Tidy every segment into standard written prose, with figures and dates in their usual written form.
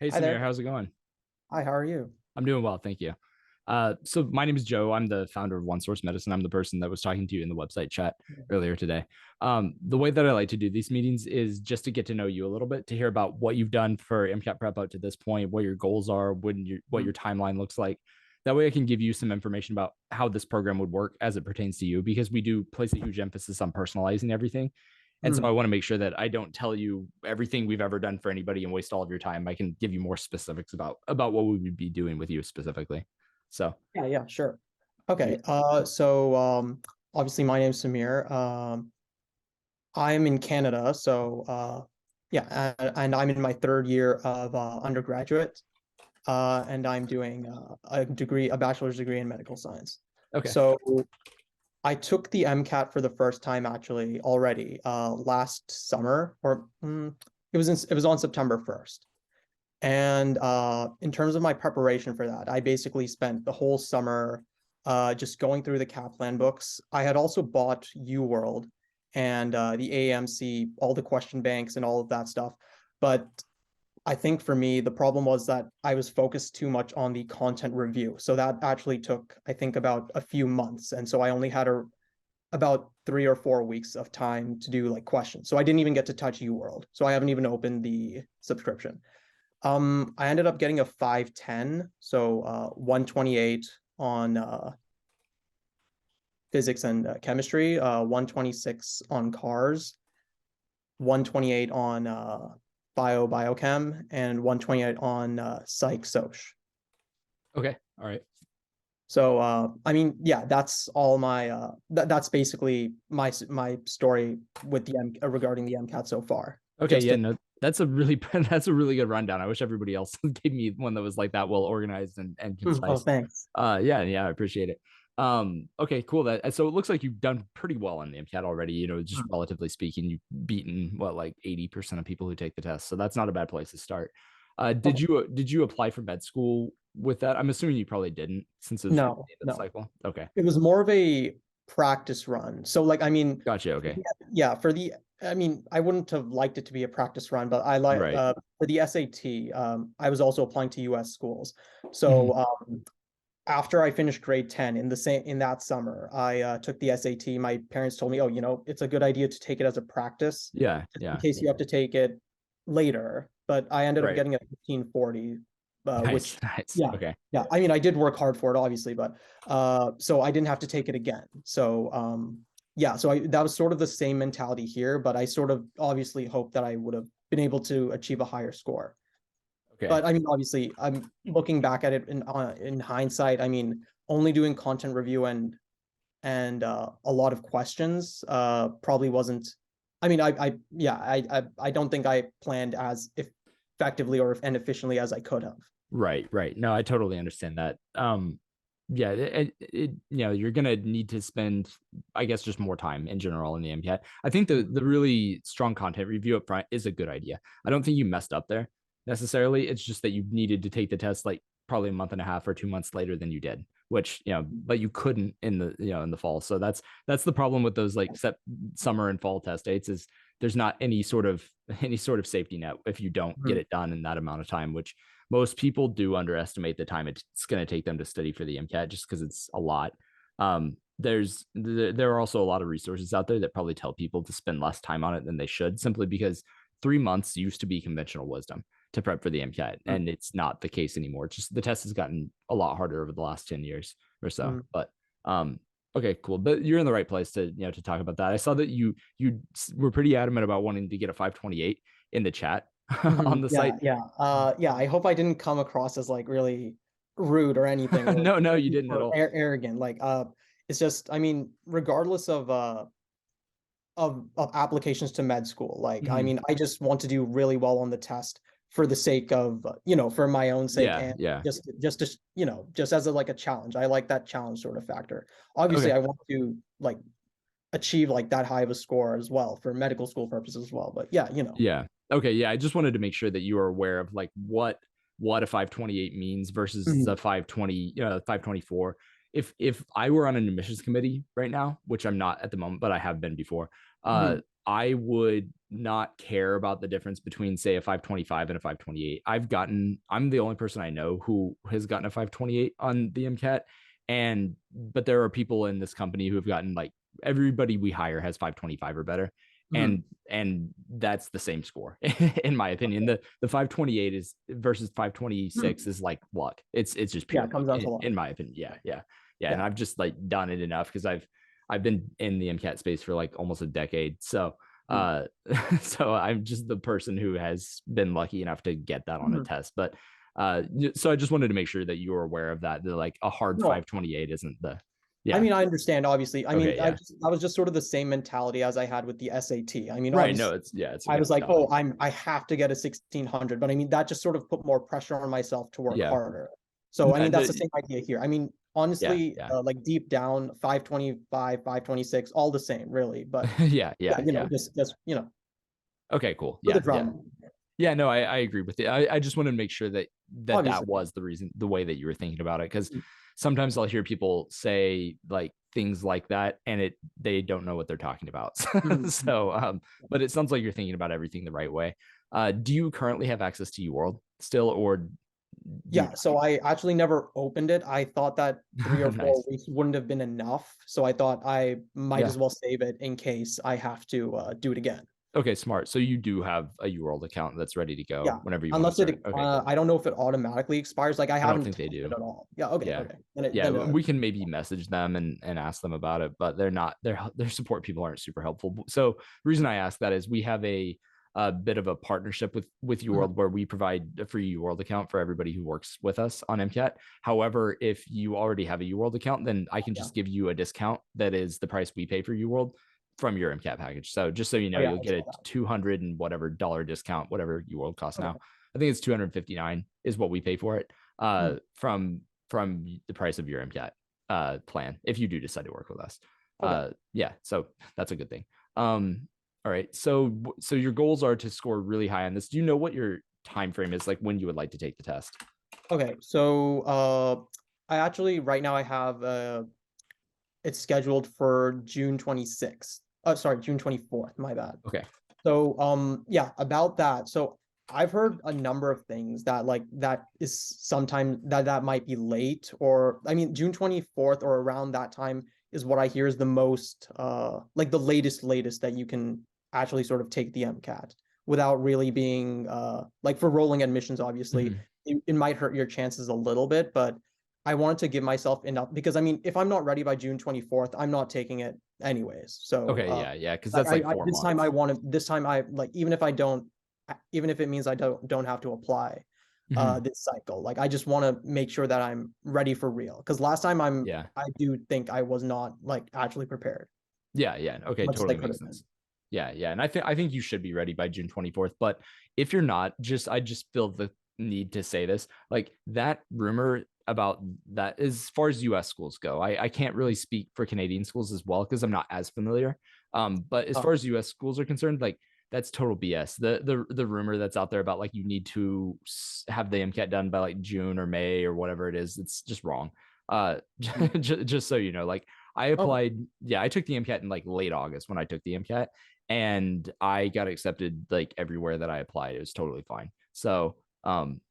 Hey Hi Samir, there. how's it going? Hi, how are you? I'm doing well, thank you. So my name is Joe. I'm the founder of One Source Medicine. I'm the person that was talking to you in the website chat earlier today. The way that I like to do these meetings is just to get to know you a little bit, to hear about what you've done for MCAT prep up to this point, what your goals are, what Mm, your timeline looks like. That way I can give you some information about how this program would work as it pertains to you, because we do place a huge emphasis on personalizing everything. And so I mm. want to make sure that I don't tell you everything we've ever done for anybody and waste all of your time. I can give you more specifics about what we would be doing with you specifically. So Yeah, sure. yeah. Okay. Obviously my name's Samir. I'm in Canada, yeah, and I'm in my third year of undergraduate, and I'm doing a bachelor's degree in medical science. Okay. So I took the MCAT for the first time actually already last summer, it was on September 1st. And in terms of my preparation for that, I basically spent the whole summer just going through the Kaplan books. I had also bought UWorld and the AMC, all the question banks and all of that stuff. But I think for me, the problem was that I was focused too much on the content review. So that actually took, I think, about a few months. And so I only had about 3 or 4 weeks of time to do like questions. So I didn't even get to touch UWorld. So I haven't even opened the subscription. I ended up getting a 510, so 128 on physics and chemistry, 126 on cars, 128 on biochem, and 128 on psych soc. Okay. All right. So I mean, yeah, that's all my that's basically my story with the regarding the MCAT so far. Okay. Just Yeah. to, No, that's a really that's a really good rundown. I wish everybody else gave me one that was like that, well organized and oh, concise. thanks. Yeah, I appreciate it. Okay, cool. That so it looks like you've done pretty well on the MCAT already. Just relatively speaking, you've beaten what, like 80% of people who take the test. So that's not a bad place to start. Did Okay. you apply for med school with that? I'm assuming you probably didn't, since it was the No, end of the no. cycle. Okay. It was more of a practice run. So like I mean, Gotcha. Okay. yeah, I mean, I wouldn't have liked it to be a practice run, but I like Right. for the SAT, I was also applying to US schools. Mhm. So after I finished grade 10 in that summer, I took the SAT. My parents told me, "Oh, it's a good idea to take it as a practice Yeah. just in Yeah. case you have to take it later." But I ended up Right. getting a 1540, Nice. which Nice. yeah, Okay. yeah. I mean, I did work hard for it, obviously, but so I didn't have to take it again. So yeah, so that was sort of the same mentality here, but I sort of obviously hoped that I would have been able to achieve a higher score. Okay. But I mean, obviously, I'm looking back at it in hindsight. I mean, only doing content review and a lot of questions probably wasn't. I mean, I don't think I planned as effectively and efficiently as I could have. Right, right. No, I totally understand that. Yeah, you're gonna need to spend, I guess, just more time in general in the MCAT. I think the really strong content review up front is a good idea. I don't think you messed up there necessarily. It's just that you needed to take the test like probably a month and a half or 2 months later than you did, which but you couldn't in the in the fall. So that's the problem with those like set summer and fall test dates, is there's not any sort of safety net if you don't get Mhm. it done in that amount of time, which most people do underestimate the time it's going to take them to study for the MCAT, just because it's a lot. There are also a lot of resources out there that probably tell people to spend less time on it than they should, simply because 3 months used to be conventional wisdom to prep for the MCAT, and it's not the case anymore. It's just the test has gotten a lot harder over the last 10 years or so. Mhm. But okay, cool. But you're in the right place to to talk about that. I saw that you were pretty adamant about wanting to get a 528 in the chat on the Yeah, site. yeah. Yeah, I hope I didn't come across as like really rude or anything No, no, you didn't at or all. arrogant. Like it's just I mean, regardless of applications to med school, like I Mhm. mean, I just want to do really well on the test for the sake of, for my own sake Yeah, and yeah. just to, just as a like a challenge. I like that challenge sort of factor. Obviously, Okay. I want to like achieve like that high of a score as well for medical school purposes as well. But yeah, Yeah. Okay. Yeah. I just wanted to make sure that you are aware of like what a 528 means versus Mhm. the 520, 524. If I were on an admissions committee right now, which I'm not at the moment, but I have been before, Mhm. I would not care about the difference between, say, a 525 and a 528. I'm the only person I know who has gotten a 528 on the MCAT. But there are people in this company who have gotten, like, everybody we hire has 525 or better. Mhm. And that's the same score in my opinion. Okay. The 528 is versus 526 Mhm. is like luck. It's just Yeah, pure it luck comes down to luck. in my opinion. Yeah. And Yeah. I've just like done it enough because I've been in the MCAT space for like almost a decade. So Mhm. uh so I'm just the person who has been lucky enough to get that on a Mhm. test. But so I just wanted to make sure that you were aware of that. That like a hard No, 528 isn't the I yeah. mean, I understand, obviously. I mean, Okay, yeah. that was just sort of the same mentality as I had with the SAT. I mean, Right. No, obviously, it's I again was like, valid. oh, I have to get a 1600, but I mean, that just sort of put more pressure on myself to work Yeah. harder. So, I mean, that's the The, same idea here. I mean, yeah, honestly, yeah. like deep down, 525, 526, all the same, really. But Yeah, yeah, yeah, yeah. just, Okay, cool. for the Yeah, yeah. drama, Yeah, no, I agree with it. I just wanted to make sure that that obviously. was the reason, the way that you were thinking about it, because Mm, sometimes I'll hear people say like things like that, and they don't know what they're talking about. mm, mm. So, but it sounds like you're thinking about everything the right way. Do you currently have access to UWorld still, or do you Yeah, so I actually never opened it. I thought that 3 or not? 4 Nice. weeks wouldn't have been enough, so I thought I might Yeah. as well save it in case I have to, do it again. Okay, smart. So you do have a UWorld account that's ready to go Yeah, whenever you want to unless start. Okay, cool. I don't know if it automatically expires, like, I I don't haven't think they tested do. at all. Yeah, okay, Yeah. okay. Yeah, Then, we can maybe message them and ask them about it, but they're not their support people aren't super helpful. So the reason I ask that is we have a bit of a partnership with mhm, UWorld where we provide a free UWorld account for everybody who works with us on MCAT. However, if you already have a UWorld account, then I can yeah. just give you a discount that is the price we pay for UWorld from your MCAT package. So just so you Oh, know, yeah, you'll I get saw a that. 200 and whatever dollar discount, whatever UWorld costs now. Okay. I think it's 259 is what we pay for it Mhm, from the price of your MCAT plan if you do decide to work with us. okay. Yeah, so that's a good thing. All right, so your goals are to score really high on this. Do you know what your time frame is, like when you would like to take the test? Okay, so, I actually right now I have, it's scheduled for June 26th. Oh, sorry, June 24th, my bad. Okay. So, yeah, about that. So I've heard a number of things that like that is sometime that might be late, or I mean June 24th or around that time is what I hear is the most like the latest that you can actually sort of take the MCAT without really being like for rolling admissions, obviously Mhm. it might hurt your chances a little bit, but I wanted to give myself enough because I mean if I'm not ready by June 24th, I'm not taking it anyways. So Okay, yeah, because like that's like I four this time I months. want to this time I like even if I don't even if it means I don't have to apply Mhm. this cycle. Like I just want to make sure that I'm ready for real. Because last time Yeah, I do think I was not like actually prepared yeah. Okay, much as I totally could makes have been. sense. Yeah, and I think you should be ready by June 24th. But if you're not, I just feel the need to say this. Like that rumor about that, as far as US schools go, I can't really speak for Canadian schools as well because I'm not as familiar. But as Uh, far as US schools are concerned, like that's total BS. The rumor that's out there about like you need to have the MCAT done by like June or May or whatever it is, it's just wrong. mm, Just so you know, like I okay. applied, yeah, I took the MCAT in like late August when I took the MCAT, and I got accepted like everywhere that I applied. It was totally fine. So,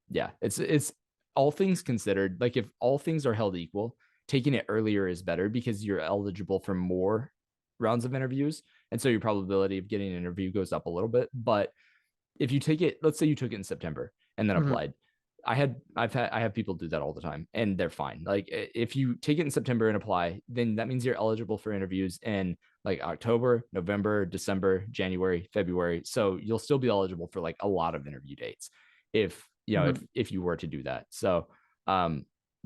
yeah, it's all things considered, like if all things are held equal, taking it earlier is better because you're eligible for more rounds of interviews, and so your probability of getting an interview goes up a little bit. But if you take it, let's say you took it in September and then Mhm, applied. I have people do that all the time and they're fine. Like if you take it in September and apply, then that means you're eligible for interviews in like October, November, December, January, February. So you'll still be eligible for like a lot of interview dates if you know mhm. if you were to do that. So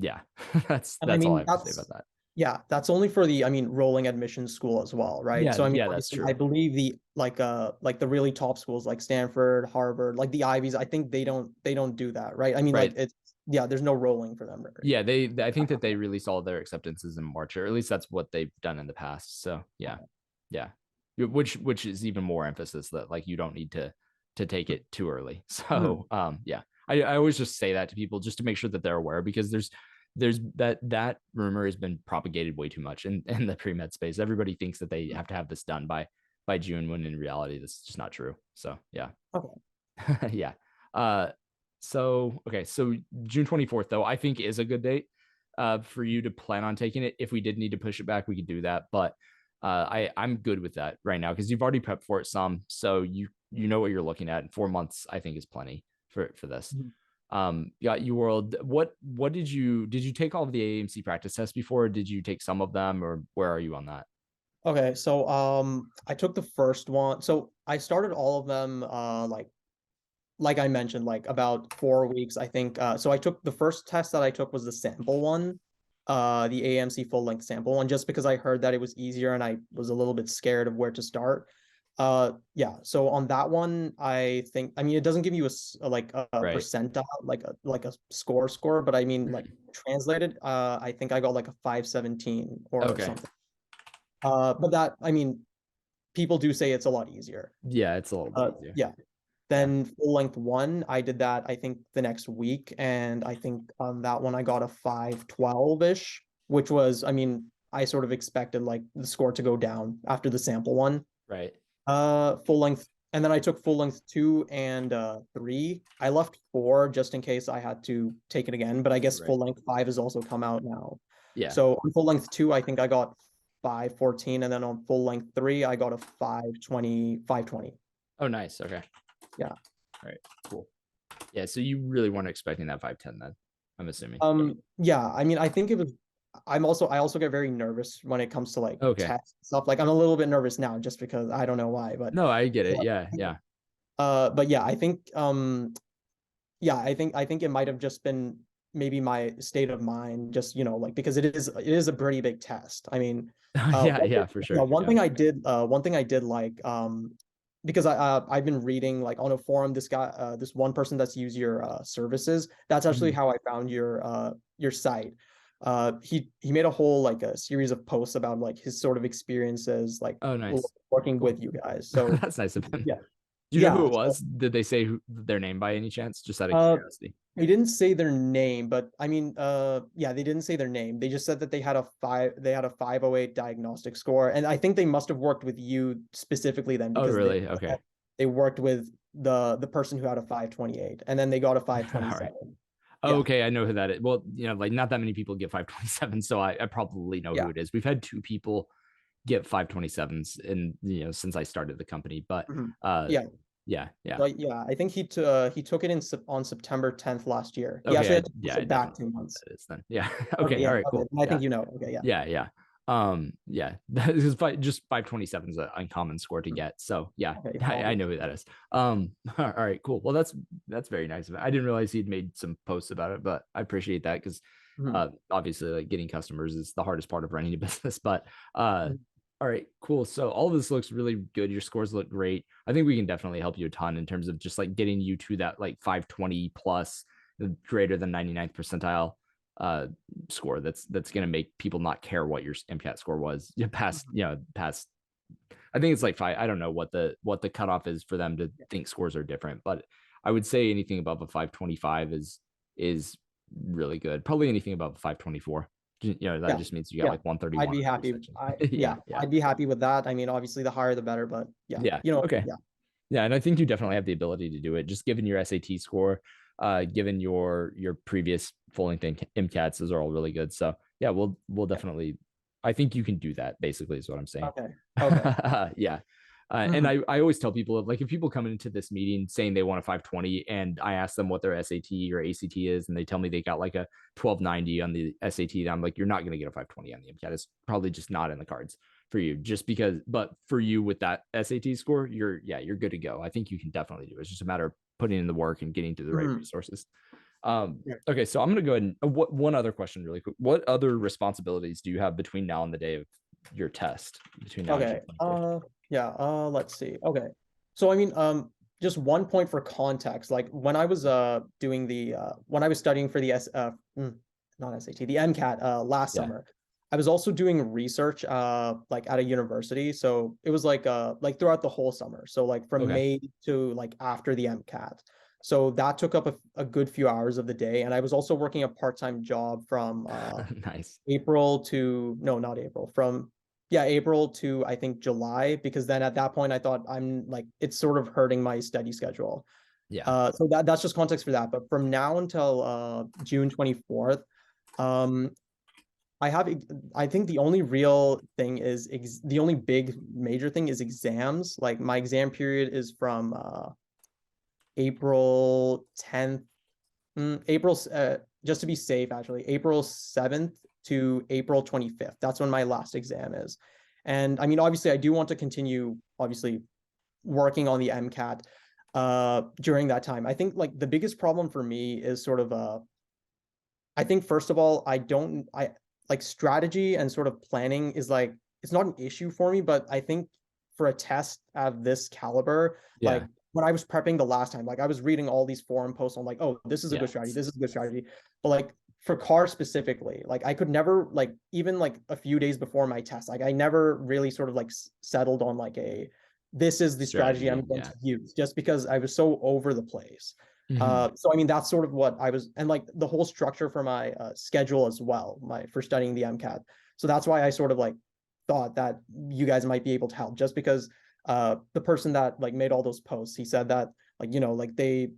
yeah, And I that's all I mean have to say about that. yeah, that's only for the I mean rolling admissions school as well, right? Yeah, So I mean yeah, that's obviously I true. believe the like the really top schools like Stanford, Harvard, like the Ivies, I think they don't do that, right? I mean like Right. it's yeah, there's no rolling for them. Right? Yeah, I think that they release all their acceptances in March, or at least that's what they've done in the past. So yeah, yeah, which is even more emphasis that like you don't need to take it too early. Mhm. So yeah, I always just say that to people just to make sure that they're aware because there's that rumor has been propagated way too much in the pre-med space. Everybody thinks that they have to have this done by by June, when in reality, this is just not true. So yeah. Okay. Yeah. So okay, so June 24th, though, I think is a good date for you to plan on taking it. If we did need to push it back, we could do that. But I'm good with that right now because you've already prepped for it some. So you know what you're looking at. 4 months, I think, is plenty for this. Yeah, what did you take all of the AMC practice tests before, or did you take some of them, or where are you on that? Okay, so I took the first one. So I started all of them like I mentioned, like about 4 weeks, I think. So I took the first test that I took was the sample one, the AMC full length sample one, just because I heard that it was easier and I was a little bit scared of where to start. Yeah. So on that one, I think, I mean, it doesn't give you like a Right. percentile, like a score, but I mean, like translated, I think I got like a 517 or Okay. something. But that, I mean, people do say it's a lot easier. Yeah, it's a little bit easier. Yeah. Yeah. Then full length one, I did that, I think the next week. And I think on that one, I got a 512-ish, which was, I mean, I sort of expected like the score to go down after the sample one. Right. Full length. And then I took full length 2 and 3. I left 4 just in case I had to take it again, but I guess Right. full length 5 has also come out now. Yeah. So on full length 2, I think I got 514, and then on full length 3, I got a 520. Oh, nice. Okay. Yeah. All right. Cool. Yeah. So you really weren't expecting that 510 then, I'm assuming. Yeah, I mean, I think it was, I also get very nervous when it comes to like Okay. test stuff. Like I'm a little bit nervous now just because I don't know why, but No, I get it. Yeah. Yeah. but yeah, I think yeah, I think it might have just been maybe my state of mind, just like because it is a pretty big test. I mean, Yeah. Yeah. For sure. one Yeah. thing I did like because I've been reading like on a forum, this one person that's used your services. That's actually Mhm. how I found your site. He made a whole like a series of posts about like his sort of experiences like Oh, nice. working Cool. with you guys. So That's nice of him. yeah, Do you know who yeah. it was? Did they say their name by any chance? Just out of Uh, curiosity. they didn't say their name, but I mean, yeah, they didn't say their name. They just said that they had a 508 diagnostic score, and I think they must have worked with you specifically then Oh, because really? Okay. they worked with the person who had a 528, and then they got a All right. 527. Oh, Yeah, okay. I know who that is. Well, like not that many people get 527, so I probably know who yeah. it is. We've had 2 people get 527s in, since I started the company, but Mhm. uh Yeah. yeah, yeah. Like, yeah, I think he took it on September 10th last year. He Okay, actually had to yeah, push I it back definitely 2 months. know who that is then. Yeah. Okay, Okay, all yeah, right, okay. cool. I Yeah. think you know. Okay, yeah. Yeah, yeah. Yeah, that is just 527 is an uncommon score to Mhm. get. So yeah, Okay, I probably. know who that is. All right, cool. Well, that's very nice of it. I didn't realize he'd made some posts about it, but I appreciate that because Mhm. obviously like getting customers is the hardest part of running a business. But Mhm. all right, cool. So all of this looks really good. Your scores look great. I think we can definitely help you a ton in terms of just like getting you to that like 520 plus, greater than 99th percentile uh score that's going to make people not care what your MCAT score was past, past. I think it's like 5. I don't know what the cutoff is for them to think scores are different, but I would say anything above a 525 is really good. Probably anything above a 524. That Yeah, just means you got yeah. like I'd 131 be on your happy. section. I Yeah, Yeah, yeah, I'd be happy with that. I mean, obviously, the higher the better, but yeah, yeah. Okay. yeah. Yeah, and I think you definitely have the ability to do it. Just given your SAT score, given your previous full length MCATs, those are all really good. So yeah, we'll Yeah. definitely. I think you can do that. Basically, is what I'm saying. Okay. Okay. Yeah, and Mhm. I always tell people, like, if people come into this meeting saying they want a 520, and I ask them what their SAT or ACT is, and they tell me they got like a 1290 on the SAT, I'm like, you're not going to get a 520 on the MCAT. It's probably just not in the cards for you, just because. But for you with that SAT score, you're good to go. I think you can definitely do it. It's just a matter of putting in the work and getting to the right Mhm. resources. Yeah. Okay, so I'm gonna go ahead and one other question really quick. What other responsibilities do you have between now and the day of your test, between now and June Okay. 24th? Yeah. Let's see. Okay. So I mean, just one point for context. Like when I was doing the when I was studying for the not SAT, the MCAT last Yeah. summer, I was also doing research like at a university. So it was like throughout the whole summer. So like from Okay. May to like after the MCAT. So that took up a good few hours of the day. And I was also working a part-time job from Nice. April to, no, not April, from Yeah, April to I think July, because then at that point I thought I'm like it's sort of hurting my study schedule. Yeah. So that's just context for that. But from now until June 24th, um, I have I think the only real thing is the only big major thing is exams. Like my exam period is from April 10th, April just to be safe actually, April 7th to April 25th. That's when my last exam is. And I mean obviously I do want to continue obviously working on the MCAT during that time. I think like the biggest problem for me is sort of I think first of all, I like strategy and sort of planning is like it's not an issue for me, but I think for a test of this caliber, like Yeah. when I was prepping the last time, like I was reading all these forum posts on like, oh, this is a Yeah. good strategy, this is a good strategy. But like for car specifically, like I could never like even like a few days before my test, like I never really sort of like settled on like a this is the strategy I'm Strategy. going Yeah. to use just because I was so over the place. Mhm. So I mean that's sort of what I was, and like the whole structure for my schedule as well, my for studying the MCAT. So that's why I sort of like thought that you guys might be able to help, just because the person that like made all those posts, he said that like like they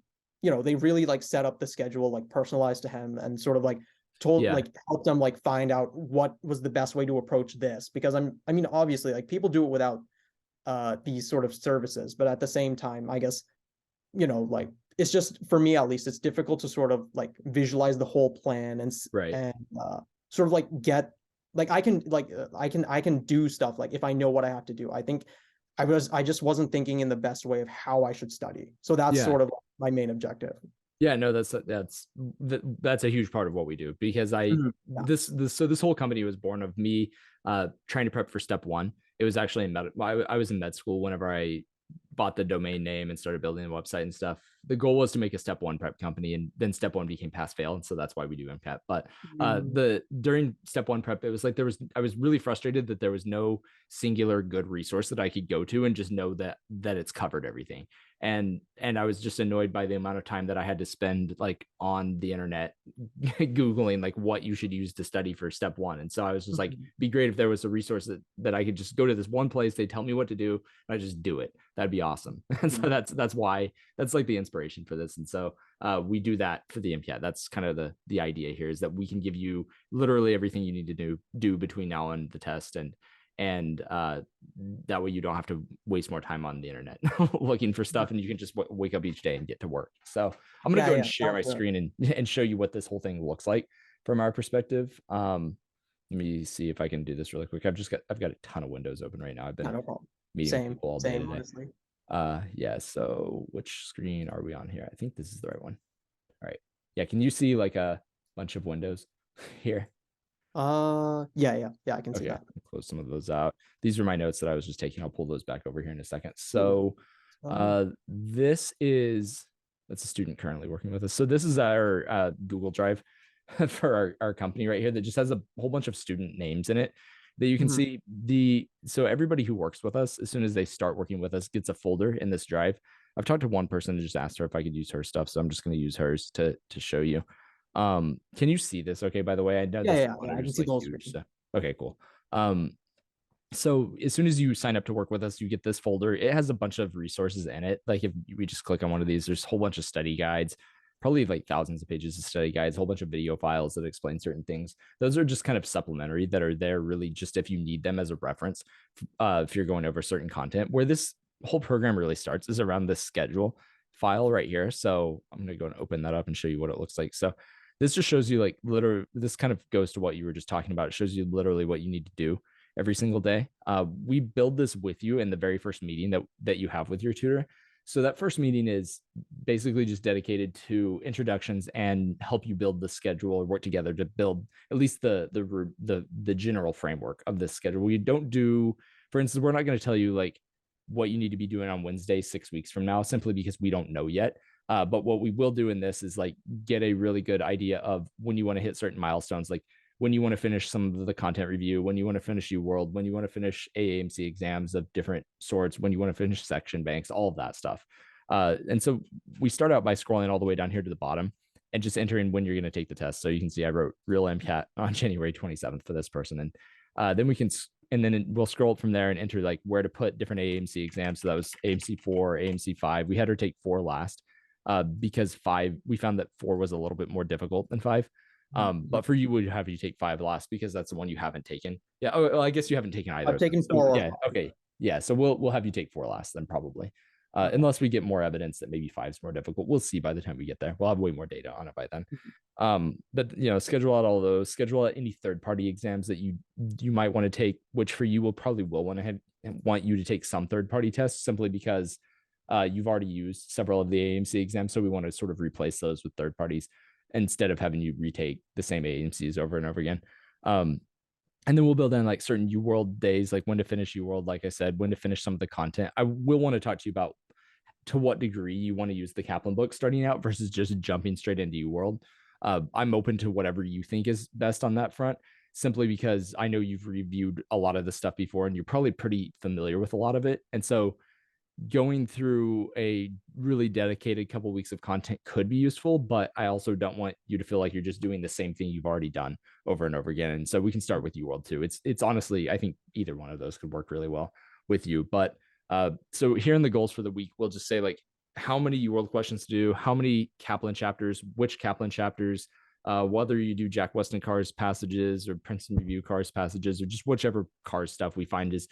really like set up the schedule like personalized to him and sort of like told Yeah. like helped them like find out what was the best way to approach this, because I mean obviously like people do it without these sort of services, but at the same time I guess like it's just for me at least, it's difficult to sort of like visualize the whole plan Right. and sort of like get like I can like I can do stuff like if I know what I have to do. I think I just wasn't thinking in the best way of how I should study. So that's Yeah. sort of my main objective. Yeah, no, that's a huge part of what we do because Yeah. this whole company was born of me trying to prep for step one. It was actually I was in med school whenever I bought the domain name and started building the website and stuff. The goal was to make a step one prep company, and then step one became pass fail, and so that's why we do MCAT. But Mhm. the during step one prep, it was like I was really frustrated that there was no singular good resource that I could go to and just know that it's covered everything. And I was just annoyed by the amount of time that I had to spend like on the internet googling like what you should use to study for step one. And so I was just like, Mhm. be great if there was a resource that I could just go to this one place, they tell me what to do, and I just do it. That'd be awesome. And so Mhm. that's why that's like the inspiration for this. And so we do that for the MCAT. That's kind of the idea here, is that we can give you literally everything you need to do between now and the test, and that way you don't have to waste more time on the internet looking for stuff, and you can just wake up each day and get to work. So I'm going to Yeah, go and yeah, share sounds my good. screen and show you what this whole thing looks like from our perspective. Let me see if I can do this really quick. I've got a ton of windows open right now. I've Yeah, been no problem. meeting with Same, people all day same, today. honestly. Yeah, so which screen are we on here? I think this is the right one. All right. Yeah, can you see like a bunch of windows here? Yeah, yeah, yeah, I can see Okay, that. I'll close some of those out. These are my notes that I was just taking. I'll pull those back over here in a second. Cool. So this is that's a student currently working with us. So this is our Google Drive for our company right here that just has a whole bunch of student names in it that you can Mhm. see. So everybody who works with us, as soon as they start working with us, gets a folder in this drive. I've talked to one person and just asked her if I could use her stuff, so I'm just going to use hers to show you. Can you see this? Okay, by the way, I know Yeah, this yeah, yeah, I monitor can is see like the whole huge. screen. So okay, cool. Um, so as soon as you sign up to work with us, you get this folder. It has a bunch of resources in it. Like if we just click on one of these, there's a whole bunch of study guides, probably like thousands of pages of study guides, a whole bunch of video files that explain certain things. Those are just kind of supplementary that are there really just if you need them as a reference, if you're going over certain content. Where this whole program really starts is around this schedule file right here. So I'm going to go and open that up and show you what it looks like. So this just shows you like literally, this kind of goes to what you were just talking about. It shows you literally what you need to do every single day. We build this with you in the very first meeting that you have with your tutor. So that first meeting is basically just dedicated to introductions and help you build the schedule or work together to build at least the general framework of this schedule. We don't do, for instance, we're not going to tell you like what you need to be doing on Wednesday 6 weeks from now, simply because we don't know yet. But what we will do in this is like get a really good idea of when you want to hit certain milestones, like when you want to finish some of the content review, when you want to finish UWorld, when you want to finish AAMC exams of different sorts, when you want to finish section banks, all of that stuff. And so we start out by scrolling all the way down here to the bottom and just entering when you're going to take the test. So you can see I wrote real MCAT on January 27th for this person. And then we can and then we'll scroll from there and enter like where to put different AMC exams. So that was AMC 4, AMC 5. We had her take 4 last because 5, we found that 4 was a little bit more difficult than 5. But for you, would have you take 5 last because that's the one you haven't taken. Yeah. Oh, well, I guess you haven't taken either. I've taken So, 4 or yeah. 5. Okay. Yeah. So we'll have you take 4 last then probably. Unless we get more evidence that maybe 5 is more difficult. We'll see by the time we get there. We'll have way more data on it by then. But schedule out all those, schedule out any third-party exams that you might want to take, which for you will probably want you to take some third-party tests simply because you've already used several of the AMC exams. So we want to sort of replace those with third parties instead of having you retake the same AMCs over and over again. And then we'll build in like certain UWorld days, like when to finish UWorld, like I said, when to finish some of the content. I will want to talk to you about to what degree you want to use the Kaplan book starting out versus just jumping straight into UWorld. I'm open to whatever you think is best on that front, simply because I know you've reviewed a lot of the stuff before and you're probably pretty familiar with a lot of it. And so going through a really dedicated couple weeks of content could be useful, but I also don't want you to feel like you're just doing the same thing you've already done over and over again. And so we can start with UWorld too. It's honestly, I think either one of those could work really well with you. But so here in the goals for the week, we'll just say like how many UWorld questions to do, how many Kaplan chapters, which Kaplan chapters, whether you do Jack Weston Carr's passages or Princeton Review Carr's passages, or just whichever Carr stuff we find is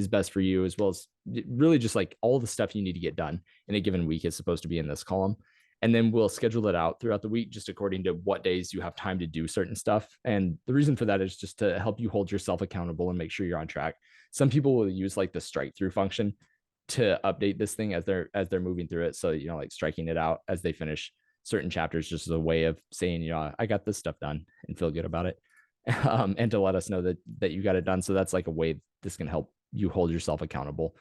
best for you, as well as really just like all the stuff you need to get done in a given week is supposed to be in this column. And then we'll schedule it out throughout the week, just according to what days you have time to do certain stuff. And the reason for that is just to help you hold yourself accountable and make sure you're on track. Some people will use like the strike through function to update this thing as they're moving through it. So, like striking it out as they finish certain chapters, just as a way of saying, I got this stuff done and feel good about it. And to let us know that you got it done. So that's like a way this can help you hold yourself accountable.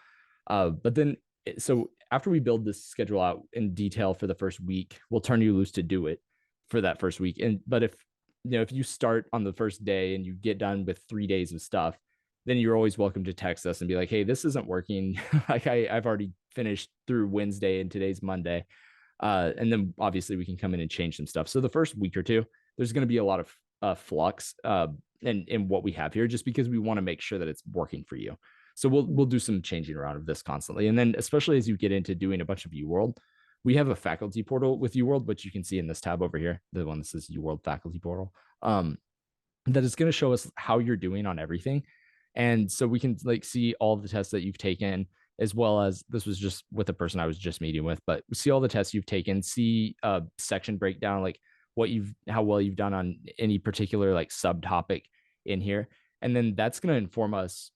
But then, so after we build this schedule out in detail for the first week, we'll turn you loose to do it for that first week. But if you start on the first day and you get done with 3 days of stuff, then you're always welcome to text us and be like, hey, this isn't working. Like I've already finished through Wednesday and today's Monday. And then obviously we can come in and change some stuff. So the first week or two, there's going to be a lot of flux in what we have here, just because we want to make sure that it's working for you. So we'll do some changing around of this constantly. And then especially as you get into doing a bunch of UWorld, we have a faculty portal with UWorld, which you can see in this tab over here, the one that says UWorld faculty portal, that is going to show us how you're doing on everything. And so we can like see all the tests that you've taken, as well as this was just with a person I was just meeting with, but see all the tests you've taken, see a section breakdown, like how well you've done on any particular like subtopic in here. And then that's going to inform us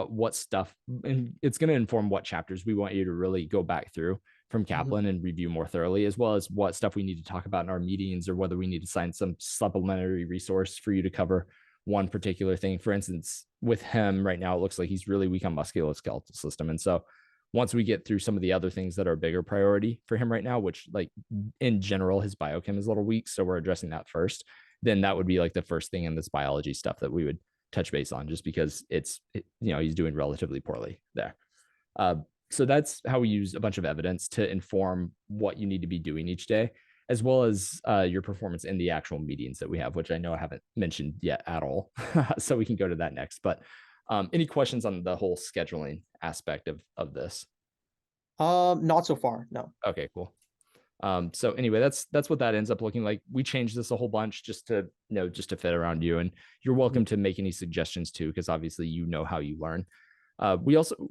what stuff, and it's going to inform what chapters we want you to really go back through from Kaplan and review more thoroughly, as well as what stuff we need to talk about in our meetings, or whether we need to sign some supplementary resource for you to cover one particular thing. For instance, with him right now, it looks like he's really weak on musculoskeletal system. And so once we get through some of the other things that are a bigger priority for him right now, which like in general, his biochem is a little weak, so we're addressing that first, then that would be like the first thing in this biology stuff that we would touch base on, just because he's doing relatively poorly there. So that's how we use a bunch of evidence to inform what you need to be doing each day, as well as your performance in the actual meetings that we have, which I know I haven't mentioned yet at all. So we can go to that next. But any questions on the whole scheduling aspect of this? Not so far, no. Okay, cool. So anyway, that's what that ends up looking like. We changed this a whole bunch just to fit around you, and you're welcome to make any suggestions too, because obviously how you learn.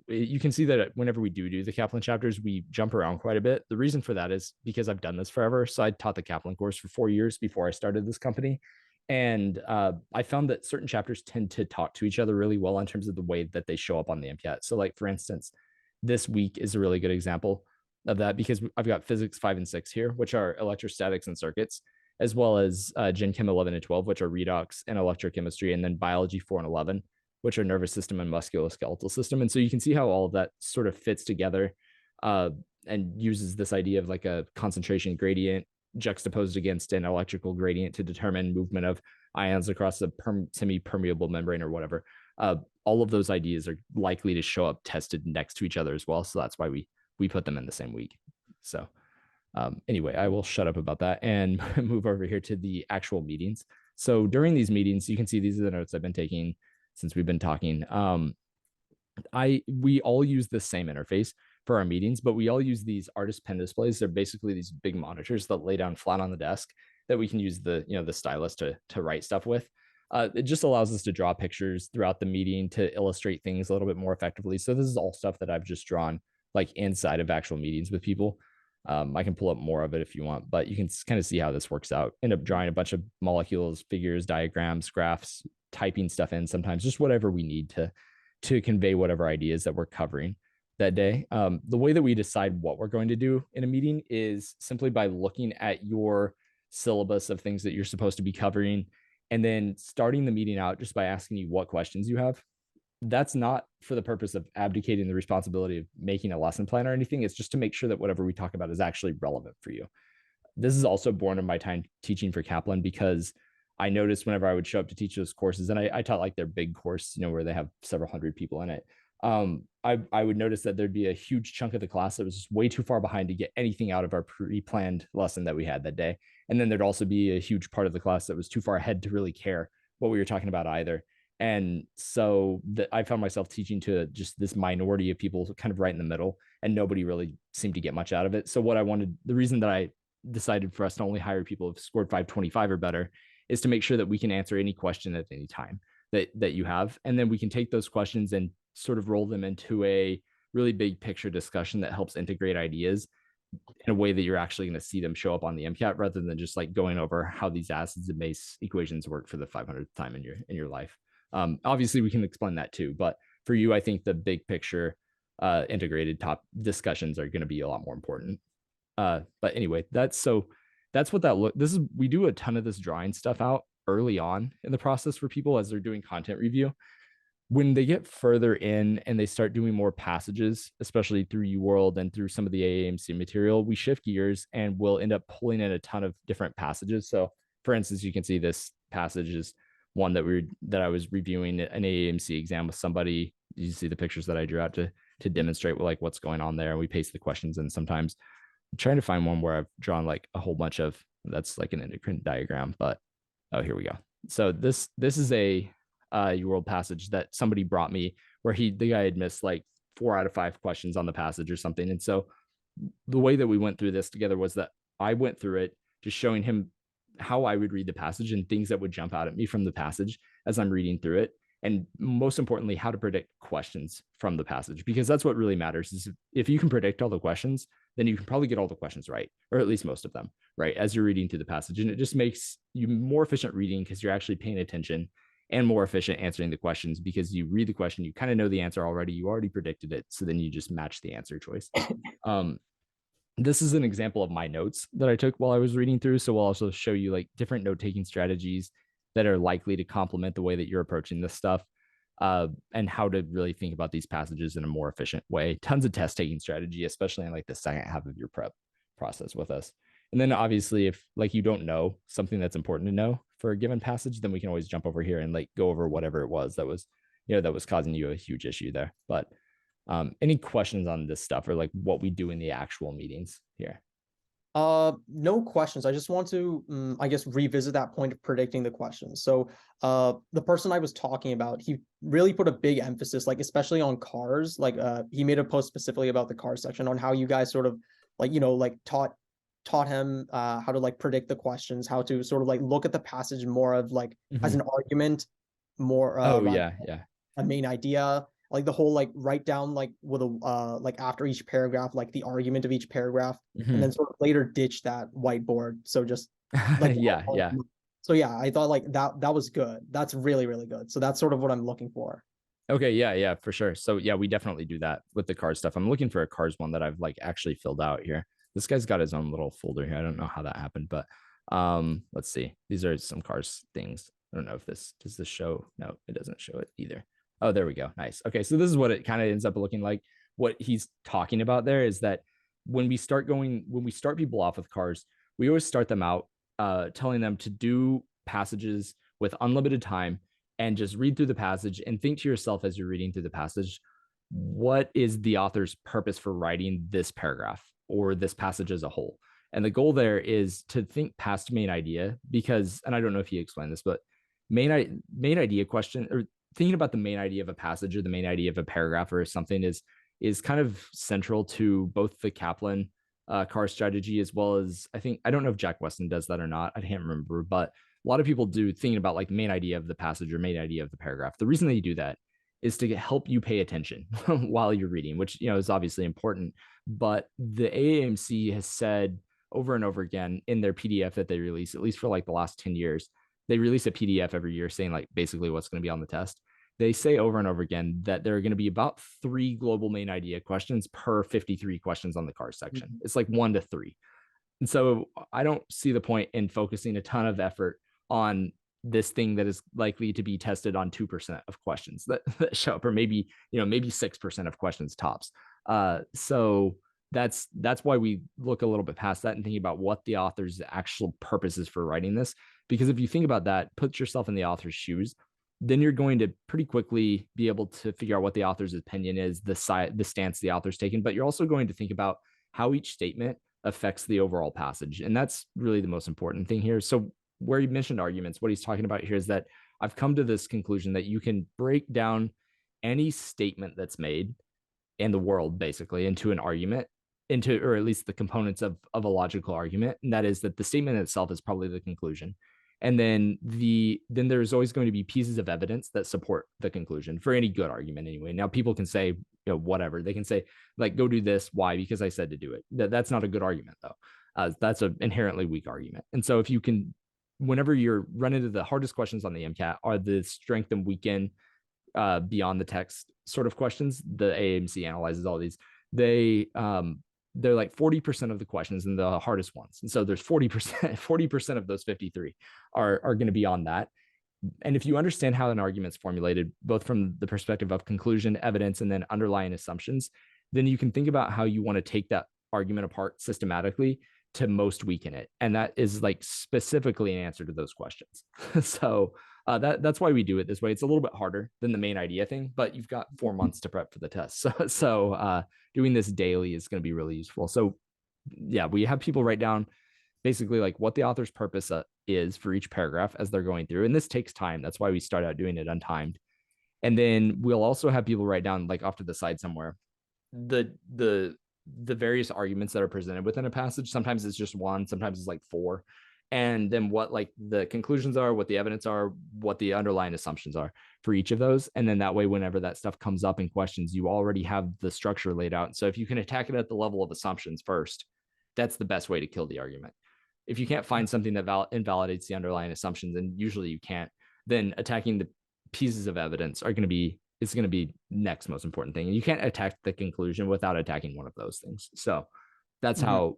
You can see that whenever we do the Kaplan chapters, we jump around quite a bit. The reason for that is because I've done this forever. So I taught the Kaplan course for 4 years before I started this company. And I found that certain chapters tend to talk to each other really well in terms of the way that they show up on the MCAT. So like, for instance, this week is a really good example of that, because I've got physics 5 and 6 here, which are electrostatics and circuits, as well as Gen Chem 11 and 12, which are redox and electrochemistry, and then biology 4 and 11, which are nervous system and musculoskeletal system. And so you can see how all of that sort of fits together and uses this idea of like a concentration gradient juxtaposed against an electrical gradient to determine movement of ions across a semi-permeable membrane or whatever. All of those ideas are likely to show up tested next to each other as well. So that's why we put them in the same week. So anyway, I will shut up about that and move over here to the actual meetings. So during these meetings, you can see these are the notes I've been taking since we've been talking. We all use the same interface for our meetings, but we all use these artist pen displays. They're basically these big monitors that lay down flat on the desk that we can use the stylus to write stuff with. It just allows us to draw pictures throughout the meeting to illustrate things a little bit more effectively. So this is all stuff that I've just drawn like inside of actual meetings with people. I can pull up more of it if you want, but you can kind of see how this works out. End up drawing a bunch of molecules, figures, diagrams, graphs, typing stuff in sometimes, just whatever we need to convey whatever ideas that we're covering that day. The way that we decide what we're going to do in a meeting is simply by looking at your syllabus of things that you're supposed to be covering, and then starting the meeting out just by asking you what questions you have. That's not for the purpose of abdicating the responsibility of making a lesson plan or anything. It's just to make sure that whatever we talk about is actually relevant for you. This is also born of my time teaching for Kaplan, because I noticed whenever I would show up to teach those courses, and I taught like their big course, where they have several hundred people in it. I would notice that there'd be a huge chunk of the class that was just way too far behind to get anything out of our pre-planned lesson that we had that day. And then there'd also be a huge part of the class that was too far ahead to really care what we were talking about either. And so I found myself teaching to just this minority of people kind of right in the middle, and nobody really seemed to get much out of it. So the reason that I decided for us to only hire people who've scored 525 or better is to make sure that we can answer any question at any time that you have. And then we can take those questions and sort of roll them into a really big picture discussion that helps integrate ideas in a way that you're actually going to see them show up on the MCAT, rather than just like going over how these acids and base equations work for the 500th time in your life. Obviously we can explain that too, but for you, I think the big picture integrated top discussions are going to be a lot more important. But anyway, that's what we do a ton of this drawing stuff out early on in the process for people as they're doing content review. When they get further in and they start doing more passages, especially through UWorld and through some of the AAMC material, we shift gears and we'll end up pulling in a ton of different passages. So for instance, you can see this passage is one that I was reviewing an AAMC exam with somebody. You see the pictures that I drew out to demonstrate like what's going on there. And we paste the questions in sometimes. I'm trying to find one where I've drawn like a whole bunch of, that's like an endocrine diagram, but oh, here we go. So this is a UWorld passage that somebody brought me where the guy had missed like 4 out of 5 questions on the passage or something. And so the way that we went through this together was that I went through it just showing him how I would read the passage and things that would jump out at me from the passage as I'm reading through it. And most importantly, how to predict questions from the passage, because that's what really matters. Is if you can predict all the questions, then you can probably get all the questions right, or at least most of them right, as you're reading through the passage. And it just makes you more efficient reading because you're actually paying attention, and more efficient answering the questions because you read the question, you kind of know the answer already, you already predicted it. So then you just match the answer choice. This is an example of my notes that I took while I was reading through. So we'll also show you like different note-taking strategies that are likely to complement the way that you're approaching this stuff, and how to really think about these passages in a more efficient way. Tons of test-taking strategy, especially in like the second half of your prep process with us. And then obviously if like you don't know something that's important to know for a given passage, then we can always jump over here and like go over whatever it was that was, that was causing you a huge issue there. But any questions on this stuff, or like what we do in the actual meetings here? No questions. I just want to, I guess, revisit that point of predicting the questions. So, the person I was talking about, he really put a big emphasis, like especially on cars. Like, he made a post specifically about the car section on how you guys sort of like, like taught him how to like predict the questions, how to sort of like look at the passage more of like as an argument, more yeah a main idea. Like the whole like write down like with a like after each paragraph like the argument of each paragraph, and then sort of later ditch that whiteboard. So just like yeah. So yeah, I thought like that was good. That's really, really good. So that's sort of what I'm looking for. Okay, yeah, for sure. So yeah, we definitely do that with the cars stuff. I'm looking for a cars one that I've like actually filled out here. This guy's got his own little folder here. I don't know how that happened, but let's see. These are some cars things. I don't know if does this show. No, it doesn't show it either. Oh, there we go. Nice. Okay, so this is what it kind of ends up looking like. What he's talking about there is that when we start people off with cars, we always start them out telling them to do passages with unlimited time and just read through the passage and think to yourself as you're reading through the passage, what is the author's purpose for writing this paragraph or this passage as a whole? And the goal there is to think past main idea, because, and I don't know if he explained this, but main idea question, or thinking about the main idea of a passage or the main idea of a paragraph or something is kind of central to both the Kaplan car strategy, as well as I don't know if Jack Weston does that or not. I can't remember, but a lot of people do, thinking about like main idea of the passage or main idea of the paragraph. The reason they do that is to help you pay attention while you're reading, which, you know, is obviously important. But the AAMC has said over and over again in their PDF that they release, at least for like the last 10 years, they release a PDF every year saying like basically what's going to be on the test. They say over and over again that there are going to be about 3 global main idea questions per 53 questions on the cars section. Mhm. It's like 1 to 3. And so I don't see the point in focusing a ton of effort on this thing that is likely to be tested on 2% of questions that show up, or maybe, you know, maybe 6% of questions tops. So that's why we look a little bit past that and thinking about what the author's actual purpose is for writing this. Because if you think about that, put yourself in the author's shoes, then you're going to pretty quickly be able to figure out what the author's opinion is, the stance the author's taken, but you're also going to think about how each statement affects the overall passage. And that's really the most important thing here. So where you mentioned arguments, what he's talking about here is that I've come to this conclusion that you can break down any statement that's made in the world basically into an argument, into, or at least the components of a logical argument. And that is that the statement itself is probably the conclusion. And then there's always going to be pieces of evidence that support the conclusion for any good argument anyway. Now people can say, you know, whatever. They can say like, go do this. Why? Because I said to do it. That's not a good argument though. That's an inherently weak argument. And so if you can, whenever you're running into the hardest questions on the MCAT are the strength and weaken beyond the text sort of questions, the AAMC analyzes all these. They're like 40% of the questions and the hardest ones. And so there's 40% of those 53 are going to be on that. And if you understand how an argument's formulated, both from the perspective of conclusion, evidence, and then underlying assumptions, then you can think about how you want to take that argument apart systematically to most weaken it. And that is like specifically an answer to those questions. So that's why we do it this way. It's a little bit harder than the main idea thing, but you've got 4 months to prep for the test. So doing this daily is going to be really useful. So yeah, we have people write down basically like what the author's purpose is for each paragraph as they're going through. And this takes time. That's why we start out doing it untimed. And then we'll also have people write down like off to the side somewhere the various arguments that are presented within a passage. Sometimes it's just 1, sometimes it's like 4. And then what like the conclusions are, what the evidence are, what the underlying assumptions are for each of those. And then that way, whenever that stuff comes up in questions, you already have the structure laid out. So if you can attack it at the level of assumptions first, that's the best way to kill the argument. If you can't find something that invalidates the underlying assumptions, and usually you can't, then attacking the pieces of evidence are going to be next most important thing. And you can't attack the conclusion without attacking one of those things. So that's how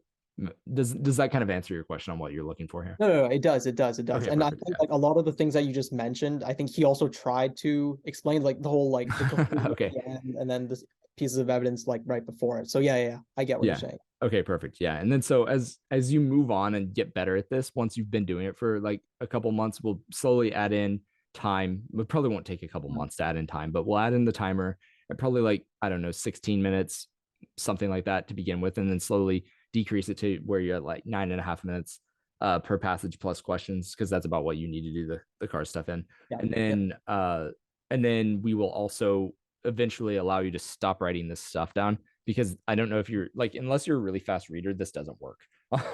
does that kind of answer your question on what you're looking for here? No, it does. Okay, and perfect, I think like a lot of the things that you just mentioned, I think he also tried to explain like the whole like the conclusion okay, at the end, and then the pieces of evidence like right before it. So yeah, I get what you're saying. Okay, perfect. Yeah. And then so as you move on and get better at this, once you've been doing it for like a couple months, we'll slowly add in time. It probably won't take a couple months to add in time, but we'll add in the timer at probably like, I don't know, 16 minutes, something like that to begin with, and then slowly decrease it to where you're at like 9.5 minutes per passage plus questions, because that's about what you need to do the car stuff in. Yeah, And then we will also eventually allow you to stop writing this stuff down, because I don't know if you're like, unless you're a really fast reader, this doesn't work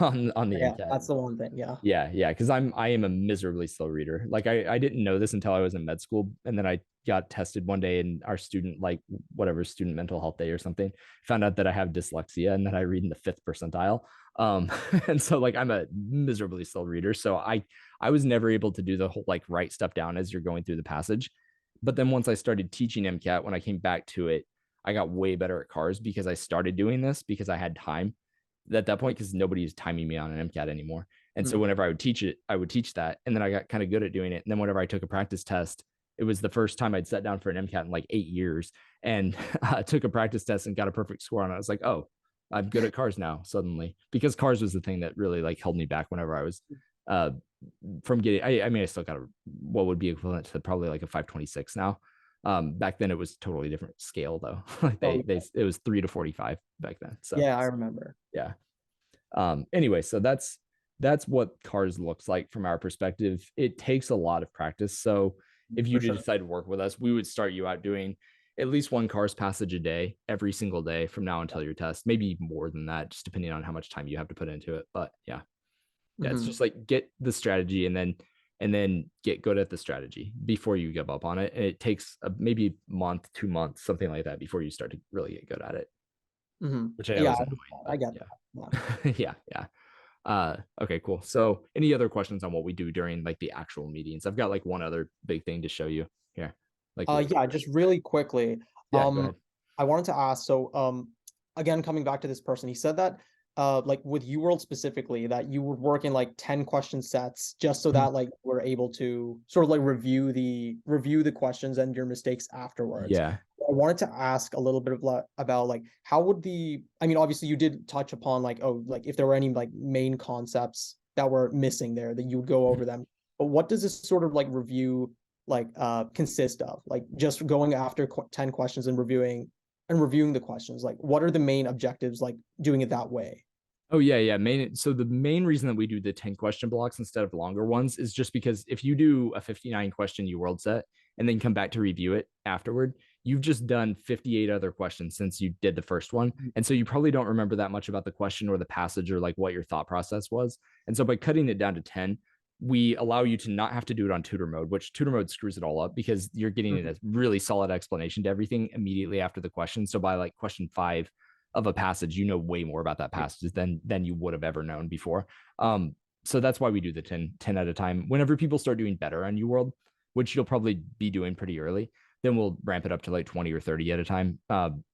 on the MCAT. That's the one thing. Yeah, because I am a miserably slow reader. Like I didn't know this until I was in med school, and then I got tested one day, and our student, like whatever student mental health day or something, found out that I have dyslexia and that I read in the 5th percentile. And so like I'm a miserably slow reader, so I was never able to do the whole like write stuff down as you're going through the passage. But then once I started teaching MCAT, when I came back to it, I got way better at cars because I started doing this because I had time at that point, because nobody's timing me on an MCAT anymore. And so whenever I would teach it, I would teach that. And then I got kind of good at doing it. And then whenever I took a practice test, it was the first time I'd sat down for an MCAT in like 8 years, and I took a practice test and got a perfect score on it. I was like, oh, I'm good at cars now suddenly, because cars was the thing that really like held me back whenever I was from getting, I mean, I still got what would be equivalent to probably like a 526 now. Back then it was totally different scale though. Like it was 3 to 45 back then. So yeah, I remember. Yeah. Anyway, so that's what cars looks like from our perspective. It takes a lot of practice. So if you For did sure. decide to work with us, we would start you out doing at least one cars passage a day, every single day from now until your test, maybe more than that, just depending on how much time you have to put into it. But yeah, it's Mhm. just like get the strategy and then get good at the strategy before you give up on it. And it takes maybe a month, 2 months, something like that before you start to really get good at it, Mhm. which I know Yeah, is annoying, I but get yeah. that. Yeah, yeah. Okay, cool. So any other questions on what we do during like the actual meetings? I've got like one other big thing to show you here. Like what Yeah, just really quickly, yeah, go ahead. I wanted to ask, so, again, coming back to this person, he said that, like with UWorld specifically, that you would work in like 10 question sets just so Mhm. that like we're able to sort of like review the questions and your mistakes afterwards. Yeah. I wanted to ask a little bit of about like how would I mean, obviously you did touch upon like, oh, like if there were any like main concepts that were missing there, that you would go over them. But what does this sort of like review like consist of? Like just going after 10 questions and reviewing the questions, like what are the main objectives, like doing it that way? Oh yeah, yeah. So the main reason that we do the 10 question blocks instead of longer ones is just because if you do a 59 question U world set and then come back to review it afterward, you've just done 58 other questions since you did the first one. And so you probably don't remember that much about the question or the passage or like what your thought process was. And so by cutting it down to 10, we allow you to not have to do it on tutor mode, which tutor mode screws it all up because you're getting a really solid explanation to everything immediately after the question. So by like question 5 of a passage, you know way more about that passage than you would have ever known before. So that's why we do the 10 at a time. Whenever people start doing better on UWorld, which you'll probably be doing pretty early, then we'll ramp it up to like 20 or 30 at a time,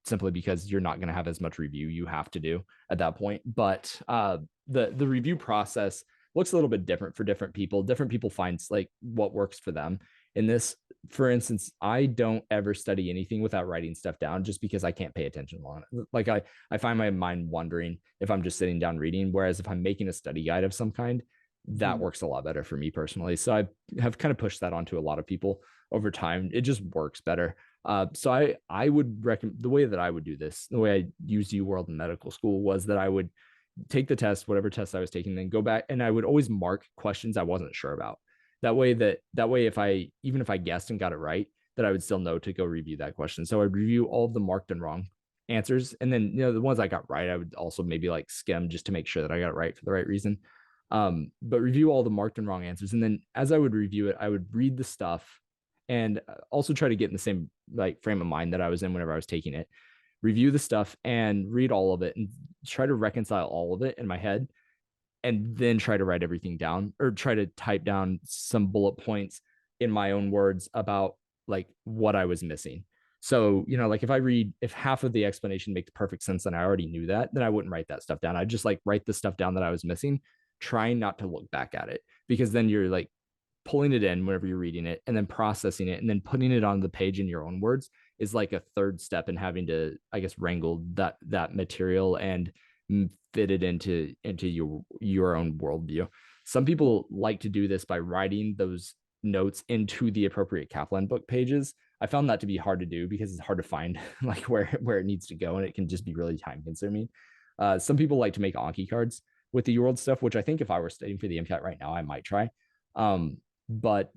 simply because you're not going to have as much review you have to do at that point. But the review process looks a little bit different for different people. Different people find like what works for them. In this, for instance, I don't ever study anything without writing stuff down just because I can't pay attention on it. Like I find my mind wandering if I'm just sitting down reading. Whereas if I'm making a study guide of some kind, that Mhm. works a lot better for me personally. So I have kind of pushed that onto a lot of people over time. It just works better. So I would recommend the way that I would do this, the way I used UWorld in medical school was that I would take the test, whatever test I was taking, then go back and I would always mark questions I wasn't sure about. That way if I even if I guessed and got it right, that I would still know to go review that question. So I'd review all of the marked and wrong answers. And then the ones I got right, I would also maybe like skim just to make sure that I got it right for the right reason. But review all the marked and wrong answers. And then as I would review it, I would read the stuff and also try to get in the same like frame of mind that I was in whenever I was taking it, review the stuff and read all of it and try to reconcile all of it in my head and then try to write everything down or try to type down some bullet points in my own words about like what I was missing. So, like if half of the explanation makes perfect sense and I already knew that, then I wouldn't write that stuff down. I'd just like write the stuff down that I was missing, trying not to look back at it because then you're like pulling it in whenever you're reading it and then processing it and then putting it on the page in your own words is like a third step in having to, I guess, wrangle that material and fit it into your own worldview. Some people like to do this by writing those notes into the appropriate Kaplan book pages. I found that to be hard to do because it's hard to find like where it needs to go, and it can just be really time consuming. Some people like to make Anki cards with the UWorld stuff, which I think if I were studying for the MCAT right now, I might try. But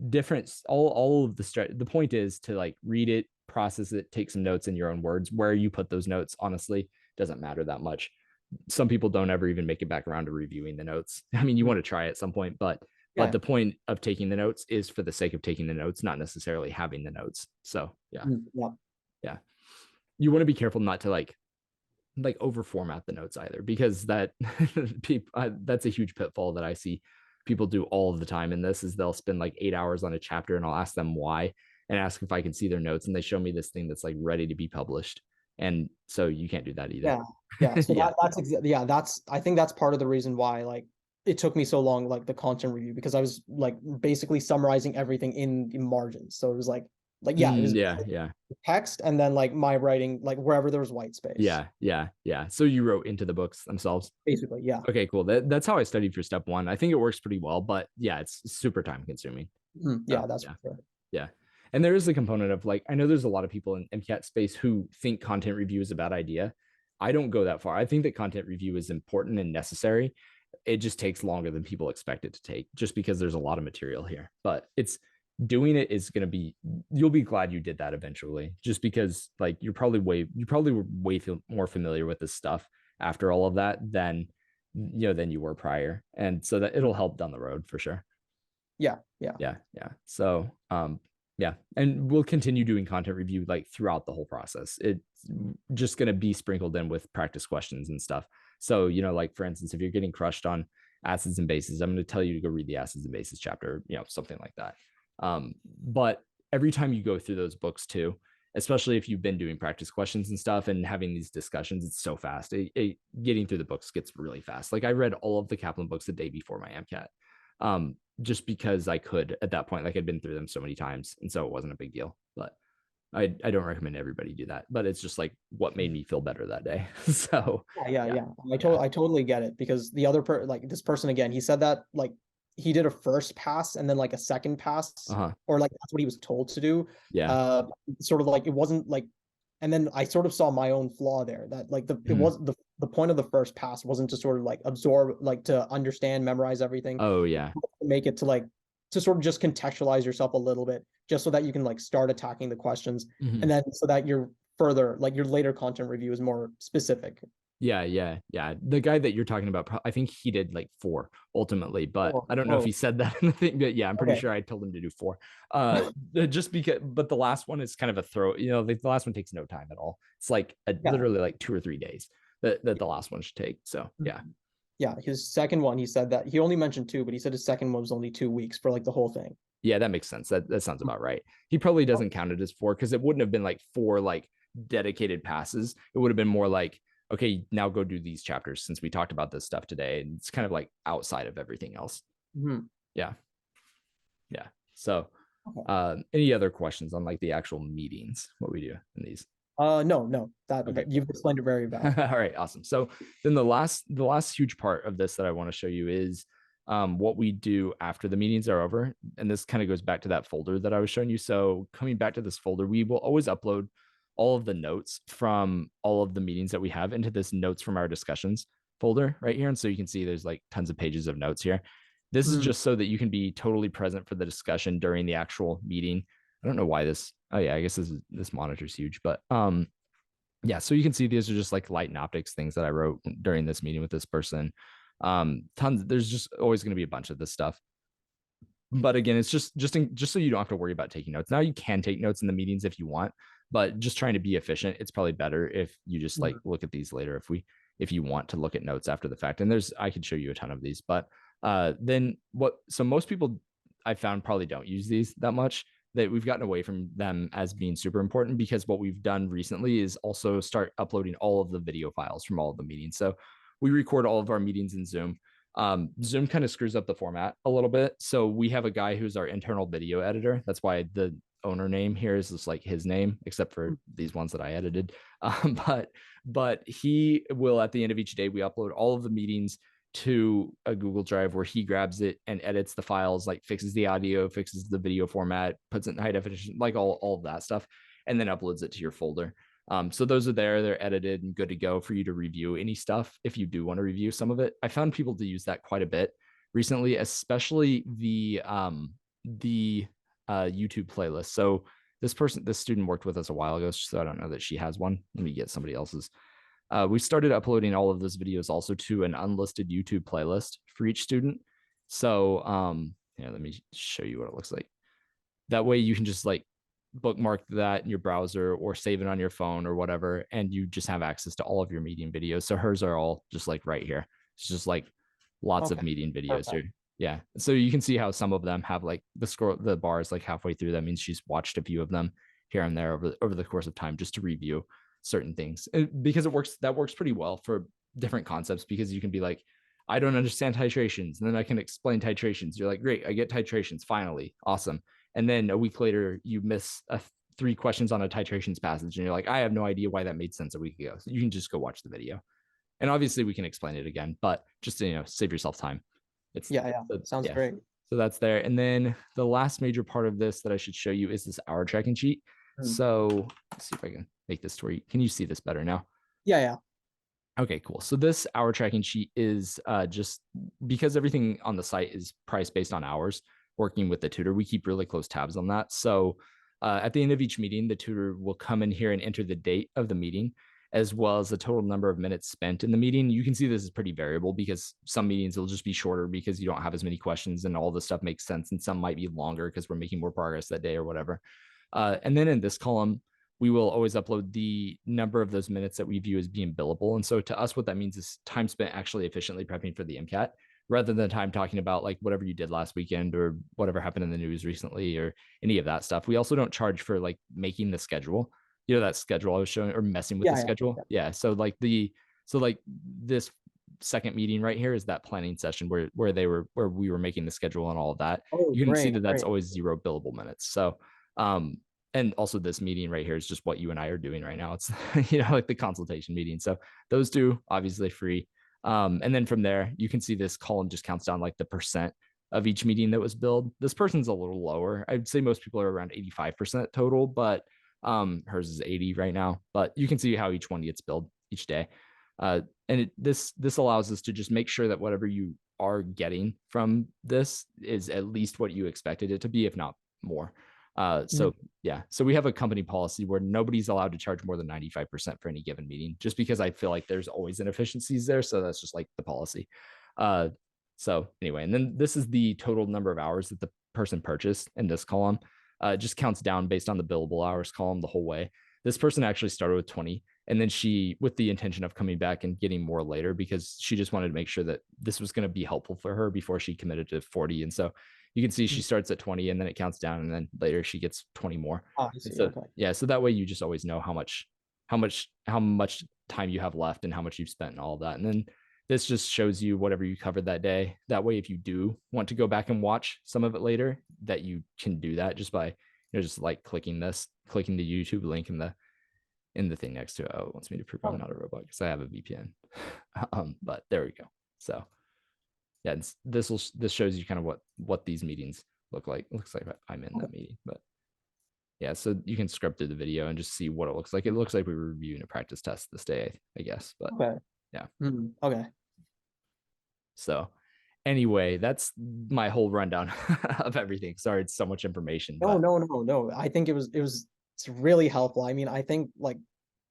different all of the point is to like read it, process it, take some notes in your own words. Where you put those notes honestly doesn't matter that much. Some people don't ever even make it back around to reviewing the notes. I mean, you want to try at some point, but Yeah. the point of taking the notes is for the sake of taking the notes, not necessarily having the notes. So yeah, Yeah. yeah, you want to be careful not to like over format the notes either, because that that's a huge pitfall that I see people do all of the time in this is they'll spend like 8 hours on a chapter and I'll ask them why and ask if I can see their notes and they show me this thing that's like ready to be published. And so you can't do that either. Yeah. Yeah. So Yeah. I think that's part of the reason why like it took me so long, like the content review, because I was like basically summarizing everything in the margins. So it was yeah, it was Yeah. Yeah. text and then like my writing, like wherever there was white space. Yeah. Yeah. Yeah. So you wrote into the books themselves. Basically, yeah. Okay, cool. That's how I studied for step one. I think it works pretty well, but yeah, it's super time consuming. So Yeah, that's for yeah. sure. Yeah. And there is a component of like, I know there's a lot of people in MCAT space who think content review is a bad idea. I don't go that far. I think that content review is important and necessary. It just takes longer than people expect it to take just because there's a lot of material here. But doing it is going to be, you'll be glad you did that eventually, just because like you probably were way more familiar with this stuff after all of that than than you were prior, and so that it'll help down the road for sure. Yeah. Yeah. So yeah, and we'll continue doing content review like throughout the whole process. It's just going to be sprinkled in with practice questions and stuff. So like for instance, if you're getting crushed on acids and bases, I'm going to tell you to go read the acids and bases chapter, something like that. But every time you go through those books too, especially if you've been doing practice questions and stuff and having these discussions, it's so fast. Getting through the books gets really fast. Like I read all of the Kaplan books the day before my MCAT, just because I could at that point. Like I'd been through them so many times, and so it wasn't a big deal. But I don't recommend everybody do that. But it's just like what made me feel better that day. So Yeah. I totally get it, because the other like this person again, he said that like he did a first pass and then like a second pass, or like that's what he was told to do. Yeah. Sort of like it wasn't like, and then I sort of saw my own flaw there, that like it was the point of the first pass wasn't to sort of like absorb, like to understand, memorize everything. Oh yeah. Make it to like to sort of just contextualize yourself a little bit, just so that you can like start attacking the questions, and then so that you're further like your later content review is more specific. Yeah. The guy that you're talking about, I think he did like 4 ultimately, but I don't know if he said that in the thing. But yeah, I'm pretty sure I told him to do 4. Just because, but the last one is kind of a throw. The last one takes no time at all. It's like literally like 2 or 3 days that the last one should take. So yeah. Yeah, his second one, he said that he only mentioned 2, but he said his second one was only 2 weeks for like the whole thing. Yeah, that makes sense. That sounds about right. He probably doesn't count it as 4, because it wouldn't have been like 4 like dedicated passes. It would have been more like, okay, now go do these chapters since we talked about this stuff today. And it's kind of like outside of everything else. Yeah. So any other questions on like the actual meetings, what we do in these? No, that you've explained it very well. All right, awesome. So then the last huge part of this that I want to show you is what we do after the meetings are over. And this kind of goes back to that folder that I was showing you. So coming back to this folder, we will always upload all of the notes from all of the meetings that we have into this notes from our discussions folder right here. And so you can see there's like tons of pages of notes here. This is just so that you can be totally present for the discussion during the actual meeting. I don't know why this, oh yeah, I guess this monitor's huge, but yeah, so you can see these are just like light and optics things that I wrote during this meeting with this person. Tons, there's just always going to be a bunch of this stuff. But again, it's just so you don't have to worry about taking notes. Now you can take notes in the meetings if you want, but just trying to be efficient, it's probably better if you just like look at these later if you want to look at notes after the fact. And I could show you a ton of these, but then so most people I found probably don't use these that much, that we've gotten away from them as being super important, because what we've done recently is also start uploading all of the video files from all of the meetings. So we record all of our meetings in Zoom. Zoom kind of screws up the format a little bit. So we have a guy who's our internal video editor. That's why the owner name here is just like his name, except for these ones that I edited. But he will, at the end of each day, we upload all of the meetings to a Google Drive where he grabs it and edits the files, like fixes the audio, fixes the video format, puts it in high definition, like all of that stuff, and then uploads it to your folder. So those are there, they're edited and good to go for you to review any stuff if you do want to review some of it. I found people to use that quite a bit recently, especially the YouTube playlist. So this student worked with us a while ago, so I don't know that she has one. Let me get somebody else's. We started uploading all of those videos also to an unlisted YouTube playlist for each student. So let me show you what it looks like. That way you can just like bookmark that in your browser or save it on your phone or whatever, and you just have access to all of your meeting videos. So hers are all just like right here. It's just like lots of meeting videos here. Yeah. So you can see how some of them have like the bars like halfway through. That means she's watched a few of them here and there over the course of time, just to review certain things, because that works pretty well for different concepts, because you can be like, I don't understand titrations, and then I can explain titrations. You're like, great, I get titrations, finally, awesome. And then a week later you miss 3 questions on a titrations passage, and you're like, I have no idea why that made sense a week ago. So you can just go watch the video, and obviously we can explain it again, but just to save yourself time. Sounds great. So that's there. And then the last major part of this that I should show you is this hour tracking sheet. So let's see if I can make this to where can you see this better now? Yeah. Okay, cool. So this hour tracking sheet is just because everything on the site is priced based on hours. working with the tutor. We keep really close tabs on that. So at the end of each meeting, the tutor will come in here and enter the date of the meeting, as well as the total number of minutes spent in the meeting. You can see this is pretty variable because some meetings will just be shorter because you don't have as many questions and all this stuff makes sense. And some might be longer because we're making more progress that day or whatever. And then in this column, we will always upload the number of those minutes that we view as being billable. And so to us, what that means is time spent actually efficiently prepping for the MCAT, rather than time talking about like whatever you did last weekend or whatever happened in the news recently or any of that stuff. We also don't charge for like making the schedule. You know, that schedule I was showing, or messing with the schedule. Yeah. So like this second meeting right here is that planning session where we were making the schedule and all of that. Oh, You can see that that's great. always 0 billable minutes. So and also this meeting right here is just what you and I are doing right now. It's like the consultation meeting. So those two obviously free. And then from there, you can see this column just counts down like the percent of each meeting that was billed. This person's a little lower. I'd say most people are around 85% total, but hers is 80 right now. But you can see how each one gets billed each day. This allows us to just make sure that whatever you are getting from this is at least what you expected it to be, if not more. So we have a company policy where nobody's allowed to charge more than 95% for any given meeting, just because I feel like there's always inefficiencies there. So that's just like the policy. So anyway, and then this is the total number of hours that the person purchased in this column. It just counts down based on the billable hours column the whole way. This person actually started with 20, and then she, with the intention of coming back and getting more later, because she just wanted to make sure that this was going to be helpful for her before she committed to 40. And so you can see she starts at 20 and then it counts down, and then later she gets 20 more. I see. So Okay. yeah, so that way you just always know how much time you have left and how much you've spent and all of that. And then this just shows you whatever you covered that day. That way, if you do want to go back and watch some of it later, that you can do that just by just like clicking the YouTube link in the thing next to it. Oh, it wants me to prove I'm not a robot because I have a VPN. But there we go. So yeah, this shows you kind of what these meetings look like. It looks like I'm in that meeting, but yeah, so you can scrub through the video and just see what it looks like. It looks like we were reviewing a practice test this day, I guess, but yeah. Okay. So anyway, that's my whole rundown of everything. Sorry, it's so much information. No. I think it's really helpful. I mean, I think like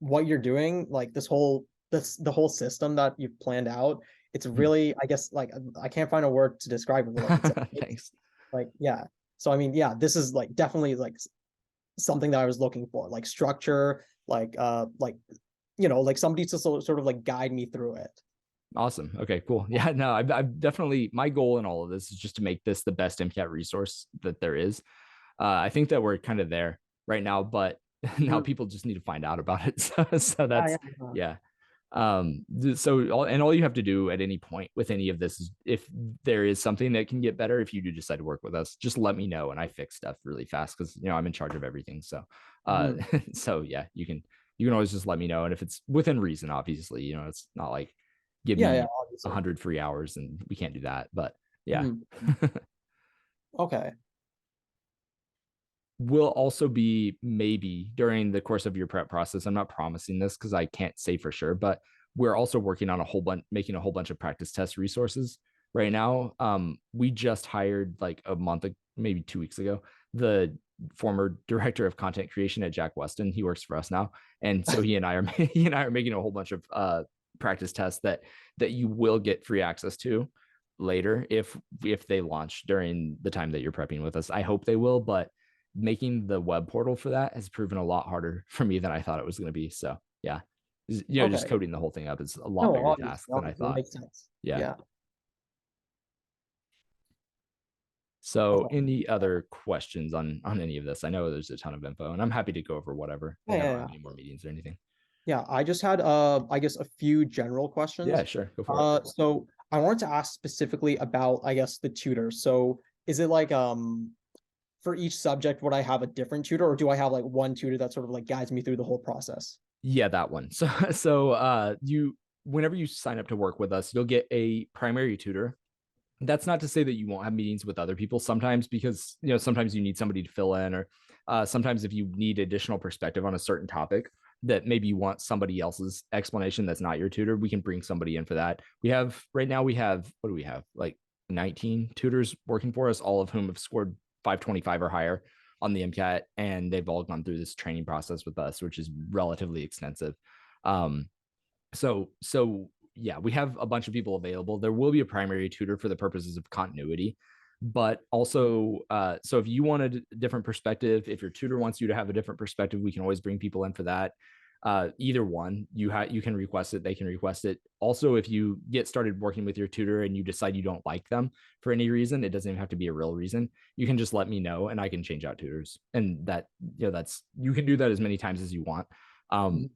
what you're doing, like the whole system that you've planned out, it's really, I guess, like I can't find a word to describe it. Thanks. Like, yeah. So I mean, yeah, this is like definitely like something that I was looking for, like structure, like like somebody to sort of like guide me through it. Awesome. Okay, cool. Yeah, no, I've definitely, my goal in all of this is just to make this the best MCAT resource that there is. I think that we're kind of there right now, but now people just need to find out about it. So that's, yeah. So all you have to do at any point with any of this is, if there is something that can get better, if you do decide to work with us, just let me know and I fix stuff really fast, because I'm in charge of everything. So so yeah, you can always just let me know, and if it's within reason, obviously, it's not like give me 100 free hours and we can't do that, but yeah. Okay. Will also be maybe during the course of your prep process. I'm not promising this because I can't say for sure, but we're also working on making a whole bunch of practice test resources right now. We just hired like a month, maybe 2 weeks ago, the former director of content creation at Jack Weston. He works for us now. And so he and I are making a whole bunch of practice tests that you will get free access to later if they launch during the time that you're prepping with us. I hope they will, but making the web portal for that has proven a lot harder for me than I thought it was going to be. So yeah, just coding the whole thing up is a lot bigger task than I thought. Makes sense. Yeah. So any other questions on any of this? I know there's a ton of info, and I'm happy to go over whatever. I don't have any more meetings or anything. Yeah, I just had I guess a few general questions. Yeah, sure. Go for it. So I wanted to ask specifically about, I guess, the tutor. So is it like for each subject, would I have a different tutor, or do I have like one tutor that sort of like guides me through the whole process? Yeah, that one. So whenever you sign up to work with us, you'll get a primary tutor. That's not to say that you won't have meetings with other people sometimes, because sometimes you need somebody to fill in, or sometimes if you need additional perspective on a certain topic that maybe you want somebody else's explanation that's not your tutor, we can bring somebody in for that. Right now we have, what do we have? Like 19 tutors working for us, all of whom have scored 525 or higher on the MCAT, and they've all gone through this training process with us, which is relatively extensive. Um, so yeah, we have a bunch of people available. There will be a primary tutor for the purposes of continuity, but also, so if you want a different perspective, if your tutor wants you to have a different perspective, we can always bring people in for that. Either one, you can request it, they can request it. Also, if you get started working with your tutor and you decide you don't like them for any reason, it doesn't even have to be a real reason. You can just let me know and I can change out tutors. And that, that's, you can do that as many times as you want. Mhm.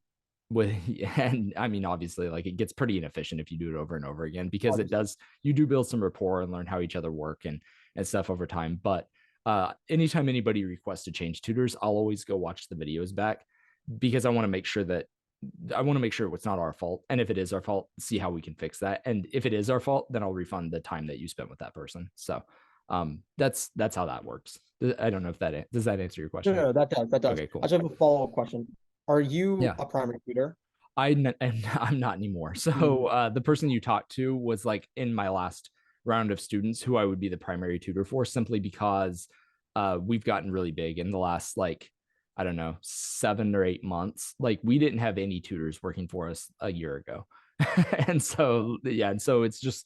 With and I mean, obviously, like, it gets pretty inefficient if you do it over and over again, because it Obviously. does, you do build some rapport and learn how each other work and stuff over time. But anytime anybody requests to change tutors, I'll always go watch the videos back, because I want to make sure it's not our fault. And if it is our fault, see how we can fix that. And if it is our fault, then I'll refund the time that you spent with that person. So that's how that works. I don't know if does that answer your No, question? no, that does, that does. Okay, I cool. just have a follow-up question. Are you Yeah. a primary tutor? I'm not anymore. So the person you talked to was like in my last round of students who I would be the primary tutor for, simply because we've gotten really big in the last, like, I don't know, 7 or 8 months. Like, we didn't have any tutors working for us a year ago. And so yeah, and so it's just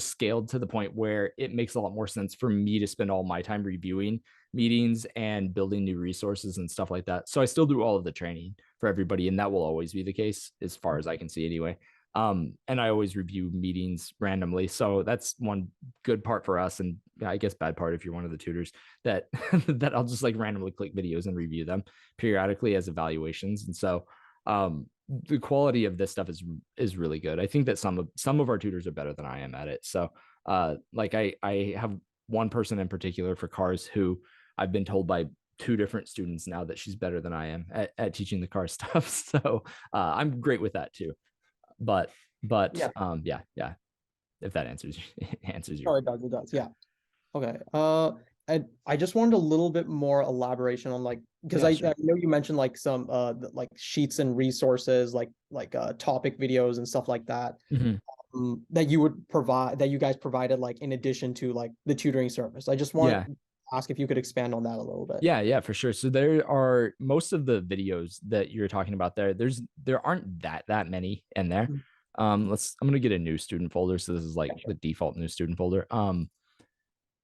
scaled to the point where it makes a lot more sense for me to spend all my time reviewing meetings and building new resources and stuff like that. So I still do all of the training for everybody, and that will always be the case as far as I can see anyway. And I always review meetings randomly, so that's one good part for us, and I guess bad part if you're one of the tutors, that that I'll just like randomly click videos and review them periodically as evaluations. And so the quality of this stuff is really good. I think that some of our tutors are better than I am at it. So like I have one person in particular for cars who I've been told by two different students now that she's better than I am at teaching the car stuff. So I'm great with that too. But Yeah, yeah, if that answers your no, it does, it does. Yeah. Okay. I just wanted a little bit more elaboration on, like, because yeah, I sure. know you mentioned like some like sheets and resources, like topic videos and stuff like that, Mhm. that you would provide, that you guys provided, like in addition to like the tutoring service. I just want Yeah. to ask if you could expand on that a little bit. Yeah, for sure. So there are most of the videos that you're talking about there. There aren't that many in there. Mhm. I'm gonna get a new student folder. So this is like Yeah, the sure. default new student folder.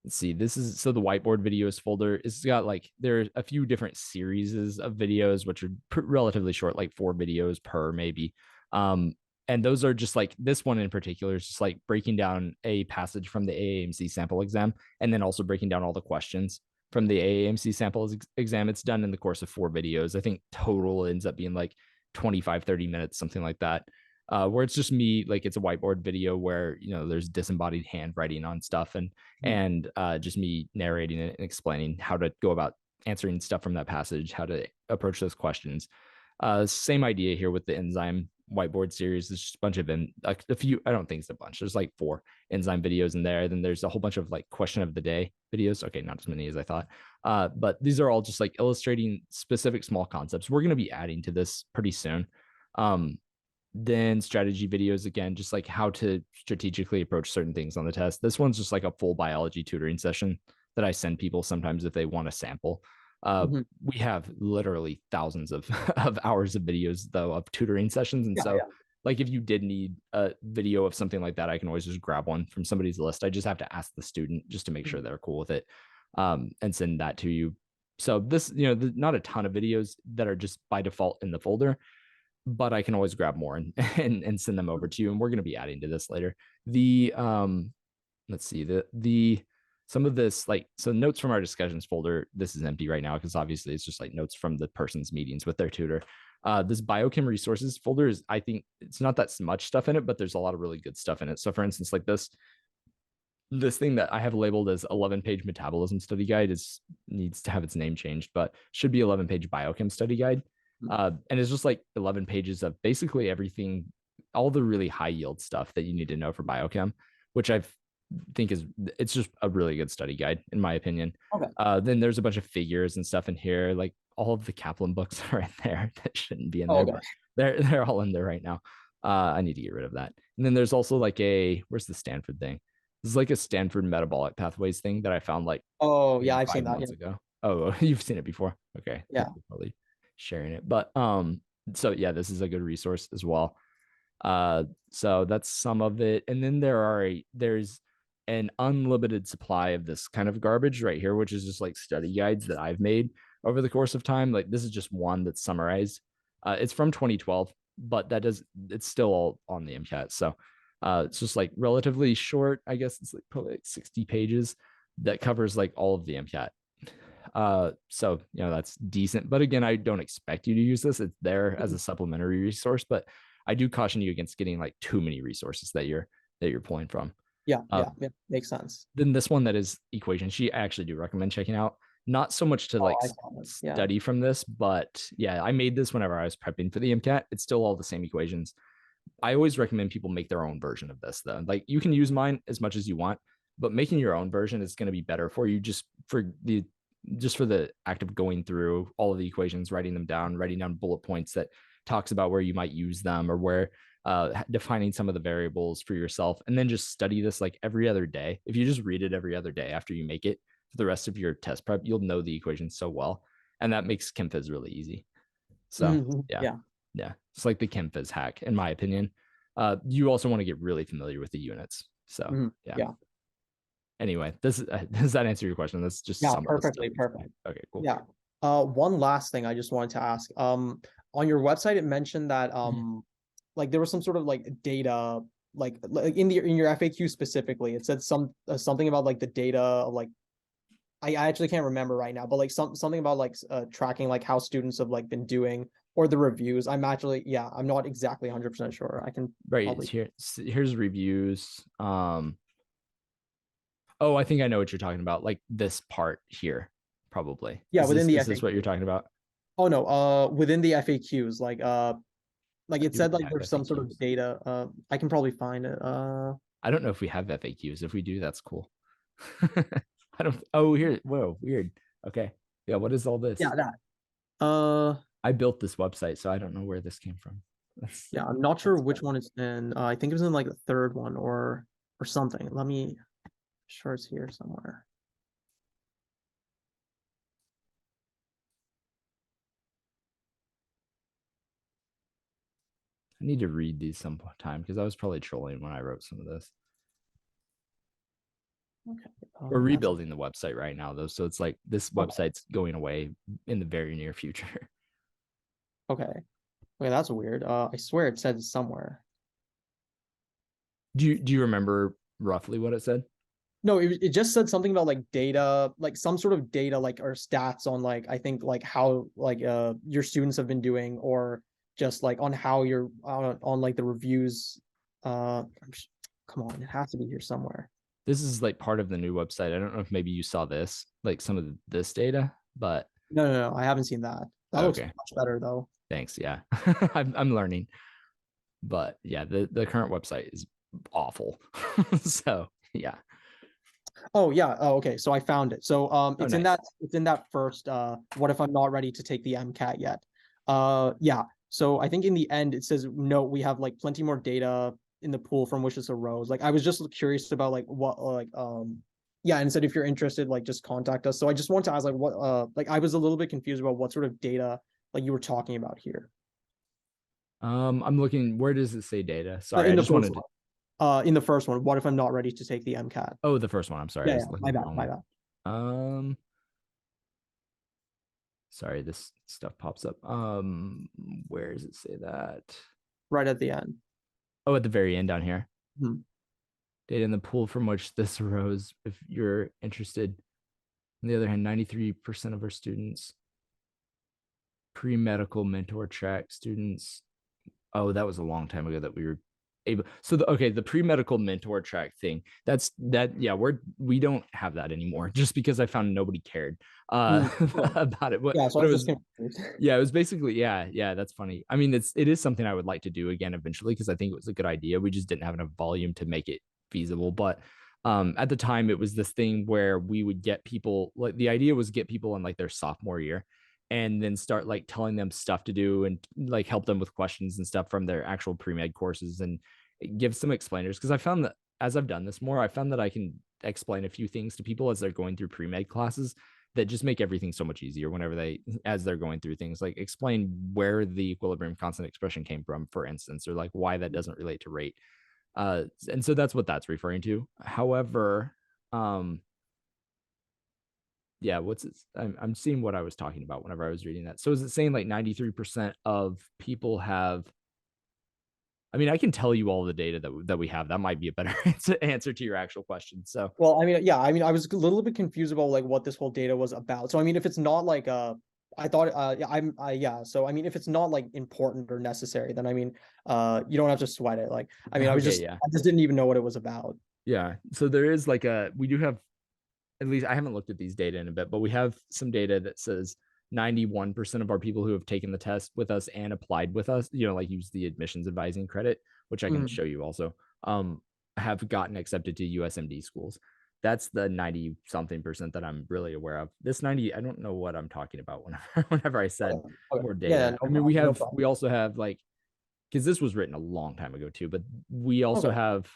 Let's see. This is so the whiteboard videos folder. It's got like there are a few different series of videos, which are relatively short, like 4 videos per maybe. Um, and those are just like this one in particular is just like breaking down a passage from the AAMC sample exam, and then also breaking down all the questions from the AAMC sample exam. It's done in the course of 4 videos. I think total ends up being like 25-30 minutes, something like that. Where it's just me, like, it's a whiteboard video where there's disembodied handwriting on stuff, Mhm. and just me narrating it and explaining how to go about answering stuff from that passage, how to approach those questions. Same idea here with the enzyme whiteboard series. There's just a bunch of a few. I don't think it's a bunch. There's like 4 enzyme videos in there. Then there's a whole bunch of like question of the day videos. Okay, not as many as I thought. But these are all just like illustrating specific small concepts. We're going to be adding to this pretty soon. Um, then strategy videos, again, just like how to strategically approach certain things on the test. This one's just like a full biology tutoring session that I send people sometimes if they want a sample. Mhm. We have literally thousands of of hours of videos though of tutoring sessions, and Yeah, so yeah. like if you did need a video of something like that, I can always just grab one from somebody's list. I just have to ask the student just to make sure Mhm. they're cool with it, and send that to you. So this, not a ton of videos that are just by default in the folder, but I can always grab more and send them over to you. And we're going to be adding to this later. The let's see, the some of this, like, so notes from our discussions folder, this is empty right now because obviously it's just like notes from the person's meetings with their tutor. This biochem resources folder is, I think it's not that much stuff in it, but there's a lot of really good stuff in it. So for instance, like this thing that I have labeled as 11-page metabolism study guide needs to have its name changed, but should be 11-page biochem study guide. And it's just like 11 pages of basically everything, all the really high yield stuff that you need to know for biochem, which I think it's just a really good study guide in my opinion. Okay. Then there's a bunch of figures and stuff in here, like all of the Kaplan books are in there that shouldn't be in Oh, there, okay. but they're all in there right now. I need to get rid of that. And then there's also like where's the Stanford thing? This is like a Stanford metabolic pathways thing that I found like Oh yeah, maybe I've seen five that. Yeah. months ago. Oh, you've seen it before. Okay. Yeah. Thank you for probably sharing it. But so yeah, this is a good resource as well. So that's some of it. And then there's an unlimited supply of this kind of garbage right here, which is just like study guides that I've made over the course of time. Like this is just one that's summarized. It's from 2012, but it's still all on the MCAT. So it's just like relatively short. I guess it's like probably like 60 pages that covers like all of the MCAT. So that's decent. But again, I don't expect you to use this. It's there as a supplementary resource, but I do caution you against getting like too many resources that you're pulling from. Yeah, Uh, yeah, makes sense. then this one that is equation sheet, I actually do recommend checking out. Not so much to Oh, like I saw it. Yeah. study from this, but yeah, I made this whenever I was prepping for the MCAT. It's still all the same equations. I always recommend people make their own version of this though. Like you can use mine as much as you want, but making your own version is going to be better for you just for the act of going through all of the equations, writing down bullet points that talks about where you might use them or where defining some of the variables for yourself, and then just study this like every other day. If you just read it every other day after you make it for the rest of your test prep, you'll know the equations so well, and that makes ChemPhys really easy. So yeah, Yeah. yeah, it's like the ChemPhys hack, in my opinion. You also want to get really familiar with the units. So yeah. Yeah. Anyway, does that answer your question? That's just Yeah, some of the stuff. perfectly, perfect. Okay, cool. Yeah. One last thing I just wanted to ask. On your website, it mentioned that like there was some sort of like data, like in your FAQ specifically, it said something about like the data of like I actually can't remember right now, but like something about like tracking like how students have like been doing or the reviews. I'm not exactly 100% sure. I can Right probably here's reviews. Oh, I think I know what you're talking about. Like this part here, probably. yeah, within the Is this FAQ. what you're talking about? Oh no, within the FAQs, like I it do said we like have there's some sort of FAQs? data. I can probably find it. I don't know if we have FAQs. If we do, that's cool. I don't. Oh, here. Whoa, weird. Okay. Yeah. What is all this? Yeah, that. Uh, I built this website, so I don't know where this came from. yeah, I'm not sure That's which one it's in. I think it was in like the third one or something. Sure it's here somewhere. I need to read these sometime because I was probably trolling when I wrote some of this. Okay. We're That's rebuilding the website right now, though, so it's like this okay. website's going away in the very near future. Okay. Okay, that's weird. I swear it said it somewhere. Do you remember roughly what it said? No, it just said something about like data, like some sort of data, like or stats on like I think like how like your students have been doing, or just like on how you're on like the reviews. Come on, it has to be here somewhere. This is like part of the new website. I don't know if maybe you saw this, like some of this data, but No, no, no, I haven't seen that. That looks okay. much better though. Thanks. Yeah. I'm learning. But yeah, the current website is awful. So yeah. Oh yeah. Oh, okay. So I found it. So Oh it's nice. in that first what if I'm not ready to take the MCAT yet? Yeah. So I think in the end it says no, we have like plenty more data in the pool from which this arose. Like I was just curious about like what yeah, and said if you're interested, like just contact us. So I just want to ask like what like I was a little bit confused about what sort of data like you were talking about here. I'm looking, where does it say data? Sorry, In I the just first wanted to. one. In the first one, what if I'm not ready to take the MCAT? Oh, the first one. I'm sorry. I Yeah, was yeah, looking my at the bad, wrong my one. bad. Um, sorry, this stuff pops up. Where does it say that? Right at the end. Oh, at the very end down here. Hmm. Data in the pool from which this arose, if you're interested. On the other hand, 93% of our students, pre-medical mentor track students. Oh, that was a long time ago that we were able. So the pre-medical mentor track thing, yeah, we don't have that anymore just because I found nobody cared Sure. about it. Yeah, so But I it was was just confused. yeah, it was basically yeah, that's funny. I mean, it is something I would like to do again eventually because I think it was a good idea. We just didn't have enough volume to make it feasible. But at the time it was this thing where we would get people, like the idea was get people in like their sophomore year and then start like telling them stuff to do and like help them with questions and stuff from their actual pre-med courses and give some explainers because I found that as I've done this more, I found that I can explain a few things to people as they're going through pre-med classes that just make everything so much easier whenever as they're going through things, like explain where the equilibrium constant expression came from, for instance, or like why that doesn't relate to rate. And so that's what that's referring to. However, yeah, I'm seeing what I was talking about whenever I was reading that. So is it saying like 93% of people have, I mean, I can tell you all the data that we have. That might be a better answer to your actual question. So, Well, I mean, yeah, I mean, I was a little bit confused about like what this whole data was about. So, I mean, if it's not like I thought yeah, yeah. So, I mean, if it's not like important or necessary, then I mean, you don't have to sweat it. Like, I mean, okay, yeah. I just didn't even know what it was about. Yeah. So there is like we do have, at least I haven't looked at these data in a bit, but we have some data that says 91% of our people who have taken the test with us and applied with us, like use the admissions advising credit, which I can show you also, have gotten accepted to USMD schools. That's the 90 something percent that I'm really aware of. This 90, I don't know what I'm talking about whenever I said Okay. Okay. more Yeah, data. no I mean, we problem. No problem. also have like, because this was written a long time ago too, but we also Okay. have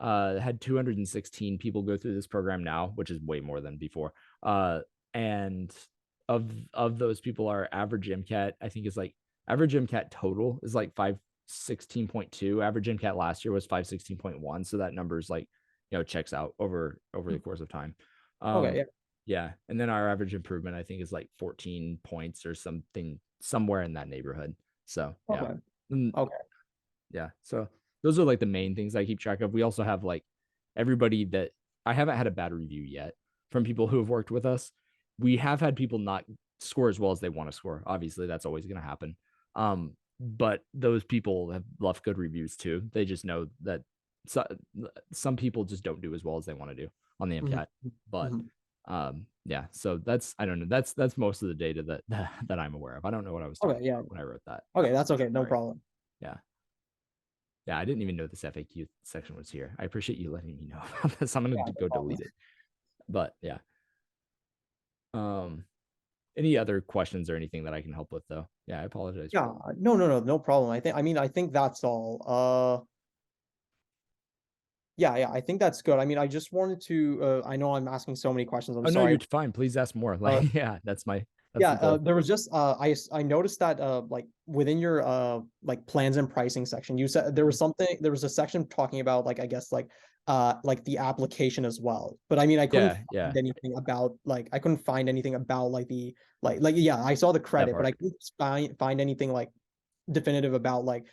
had 216 people go through this program now, which is way more than before. And of those people, our average MCAT, I think, is like average MCAT total is like 516.2. Average MCAT last year was 516.1. So that number is like, checks out over the course of time. Okay. Yeah. Yeah. And then our average improvement, I think, is like 14 points or something, somewhere in that neighborhood. So yeah. Okay. Mm, Okay. yeah. So those are like the main things I keep track of. We also have like everybody that I haven't had a bad review yet from people who have worked with us. We have had people not score as well as they want to score. Obviously, that's always going to happen. But those people have left good reviews too. They just know that some people just don't do as well as they want to do on the MCAT. But yeah, so I don't know. That's most of the data that I'm aware of. I don't know what I was talking Okay. Yeah. about when I wrote that. Okay. That's okay. No Sorry. problem. Yeah. Yeah, I didn't even know this FAQ section was here. I appreciate you letting me know about this. I'm gonna Yeah. No go problem. delete it. But yeah. Any other questions or anything that I can help with though? Yeah, I apologize. Yeah. No problem. I think that's all. Yeah, I think that's good. I mean, I just wanted to I know I'm asking so many questions. I'm Oh no, sorry. you're fine. Please ask more. Uh, Like, yeah, that's yeah, the goal. there was just I noticed that like within your like plans and pricing section, you said there was a section talking about like I guess like the application as well. But I mean, I couldn't Yeah, yeah. find anything about like I couldn't find anything about like the like yeah, I saw the That credit, but I part. couldn't find anything like definitive about like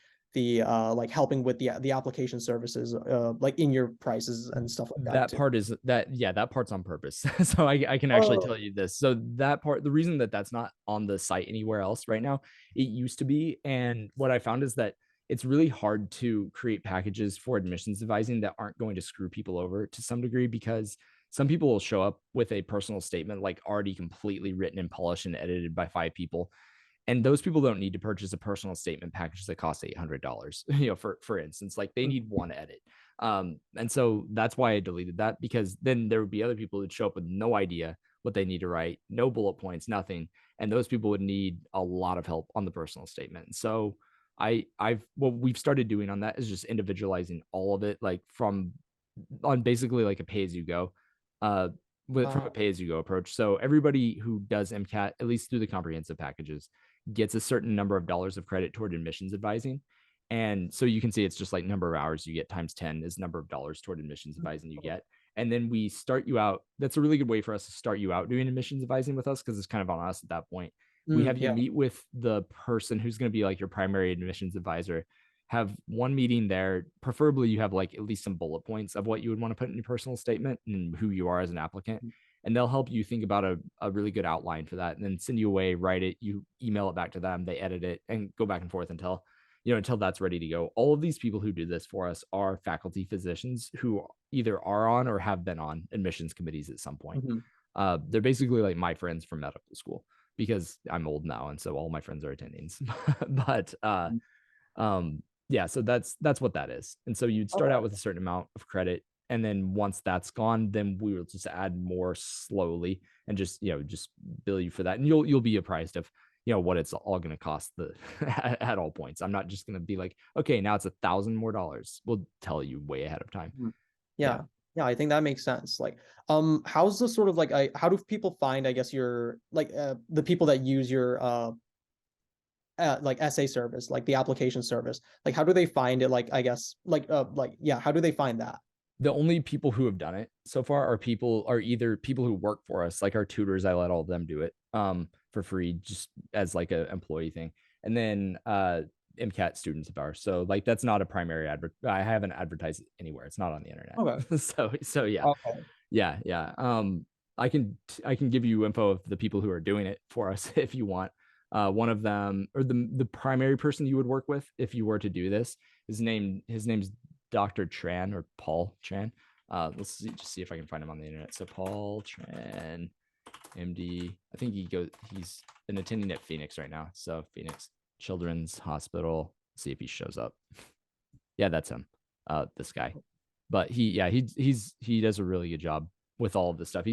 helping with the application services like in your prices and stuff like that That too. part is that, yeah, that part's on purpose. So I can actually Oh, tell you this. So that part, the reason that that's not on the site anywhere else right now, it used to be. And what I found is that it's really hard to create packages for admissions advising that aren't going to screw people over to some degree, because some people will show up with a personal statement like already completely written and polished and edited by 5 people, and those people don't need to purchase a personal statement package that costs $800, for instance. Like, they need one edit. And so that's why I deleted that, because then there would be other people who'd show up with no idea what they need to write, no bullet points, nothing, and those people would need a lot of help on the personal statement. So what we've started doing on that is just individualizing all of it, like on basically like a pay as you go, uh from a pay as you go approach. So everybody who does MCAT, at least through the comprehensive packages, gets a certain number of dollars of credit toward admissions advising. And so you can see it's just like number of hours you get times 10 is number of dollars toward admissions advising you get. And then we start you out. That's a really good way for us to start you out doing admissions advising with us, because it's kind of on us at that point. We have you yeah. meet with the person who's going to be like your primary admissions advisor, have one meeting there. Preferably you have like at least some bullet points of what you would want to put in your personal statement and who you are as an applicant, and they'll help you think about a really good outline for that, and then send you away, write it, you email it back to them, they edit it, and go back and forth until that's ready to go. All of these people who do this for us are faculty physicians who either are on or have been on admissions committees at some point. They're basically like my friends from medical school, because I'm old now, and so all my friends are attendings. But yeah, so that's what that is. And so you'd start out Okay. with a certain amount of credit, and then once that's gone, then we will just add more slowly and just bill you for that, and you'll be apprised of what it's all going to cost at all points. I'm not just going to be like, okay, now it's $1,000 more. We'll tell you way ahead of time. Yeah. Yeah, I think that makes sense. Like, how's the sort of like, how do people find, I guess, your like the people that use your like essay service, like the application service, like how do they find it? Like, I guess, like yeah, how do they find that? The only people who have done it so far are either people who work for us, like our tutors. I let all of them do it for free, just as like a employee thing. And then MCAT students of ours. So like that's not a primary advert. I haven't advertised it anywhere. It's not on the internet. Okay. So yeah. Okay. Yeah. I can give you info of the people who are doing it for us if you want. One of them, or the primary person you would work with if you were to do this, his name's Dr. Tran, or Paul Tran. Let's just see if I can find him on the internet. So Paul Tran, MD. I think he's an attending at Phoenix right now. So Phoenix Children's Hospital. Let's see if he shows up. Yeah, that's him. This guy. But he does a really good job with all of this stuff.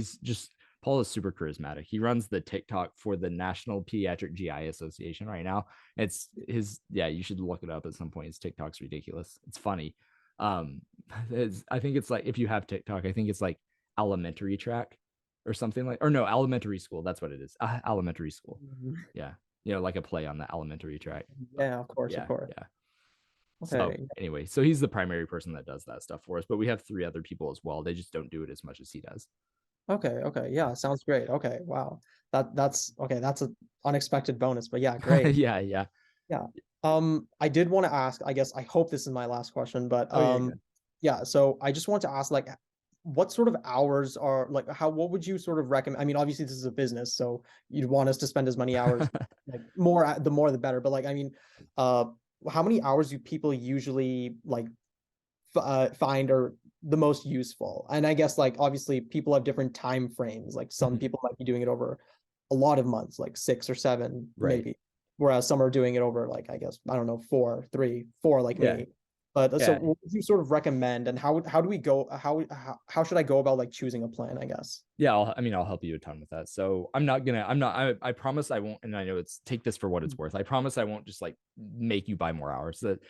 Paul is super charismatic. He runs the TikTok for the National Pediatric GI Association right now. You should look it up at some point. His TikTok's ridiculous. It's funny. I think it's like, if you have TikTok, I think it's like elementary track or something like, or no, elementary school. That's what it is. Elementary school. Yeah. Like a play on the elementary track. Yeah, of course, Yeah. of course. Yeah. So Okay. anyway, so he's the primary person that does that stuff for us, but we have 3 other people as well. They just don't do it as much as he does. Okay. Okay. Yeah, sounds great. Okay. Wow. That's okay. That's an unexpected bonus, but yeah, great. Yeah. Yeah. I did want to ask, I guess I hope this is my last question, but Oh yeah. yeah, so I just want to ask, like, what sort of hours are like, what would you sort of recommend? I mean, obviously this is a business, so you'd want us to spend as many hours, like the more the better. But like, I mean, how many hours do people usually like find are the most useful? And I guess like obviously people have different time frames. Like some people might be doing it over a lot of months, like 6 or 7 Right. maybe, whereas some are doing it over like, I guess, I don't know, 4, 3, 4 like Yeah. me. But so Yeah. what would you sort of recommend, and how do we go, how should I go about like choosing a plan, I guess? Yeah, I'll help you a ton with that. So I promise I won't, and I know take this for what it's worth. I promise I won't just like make you buy more hours. That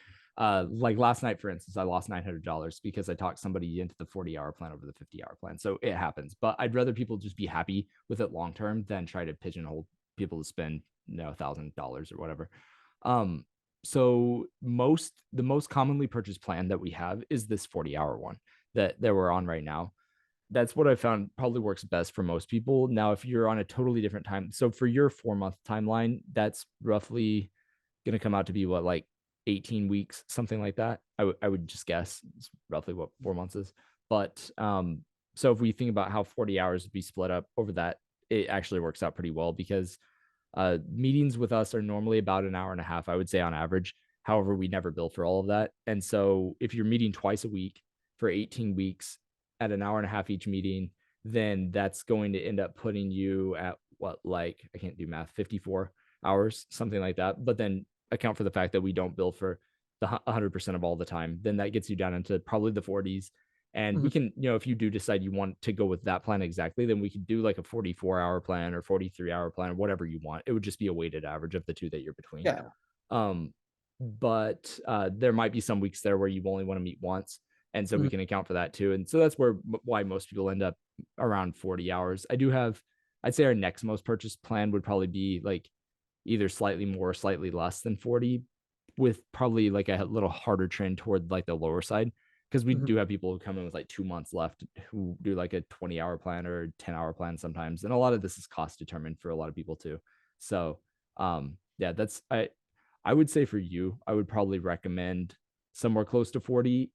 like last night, for instance, I lost $900 because I talked somebody into the 40-hour plan over the 50-hour plan. So it happens, but I'd rather people just be happy with it long term than try to pigeonhole people to spend $1,000 or whatever. So the most commonly purchased plan that we have is this 40-hour one that we're on right now. That's what I found probably works best for most people. Now, if you're on a totally different time, so for your 4-month timeline, that's roughly going to come out to be what, like 18 weeks, something like that. I would just guess it's roughly what 4 months is. But so if we think about how 40 hours would be split up over that, it actually works out pretty well, because meetings with us are normally about an hour and a half, I would say, on average. However, we never bill for all of that. And so if you're meeting twice a week for 18 weeks at an hour and a half each meeting, then that's going to end up putting you at what, like, I can't do math, 54 hours, something like that. But then account for the fact that we don't bill for the 100% of all the time, then that gets you down into probably the 40s. And we can, if you do decide you want to go with that plan exactly, then we could do like a 44-hour plan or 43-hour plan, whatever you want. It would just be a weighted average of the two that you're between. Yeah. But there might be some weeks there where you only want to meet once. And so we can account for that too. And so that's why most people end up around 40 hours. I'd say our next most purchased plan would probably be like either slightly more, slightly less than 40, with probably like a little harder trend toward like the lower side. Because we do have people who come in with like 2 months left who do like a 20-hour plan or 10-hour plan sometimes. And a lot of this is cost determined for a lot of people too. So yeah, I would say for you, I would probably recommend somewhere close to 40.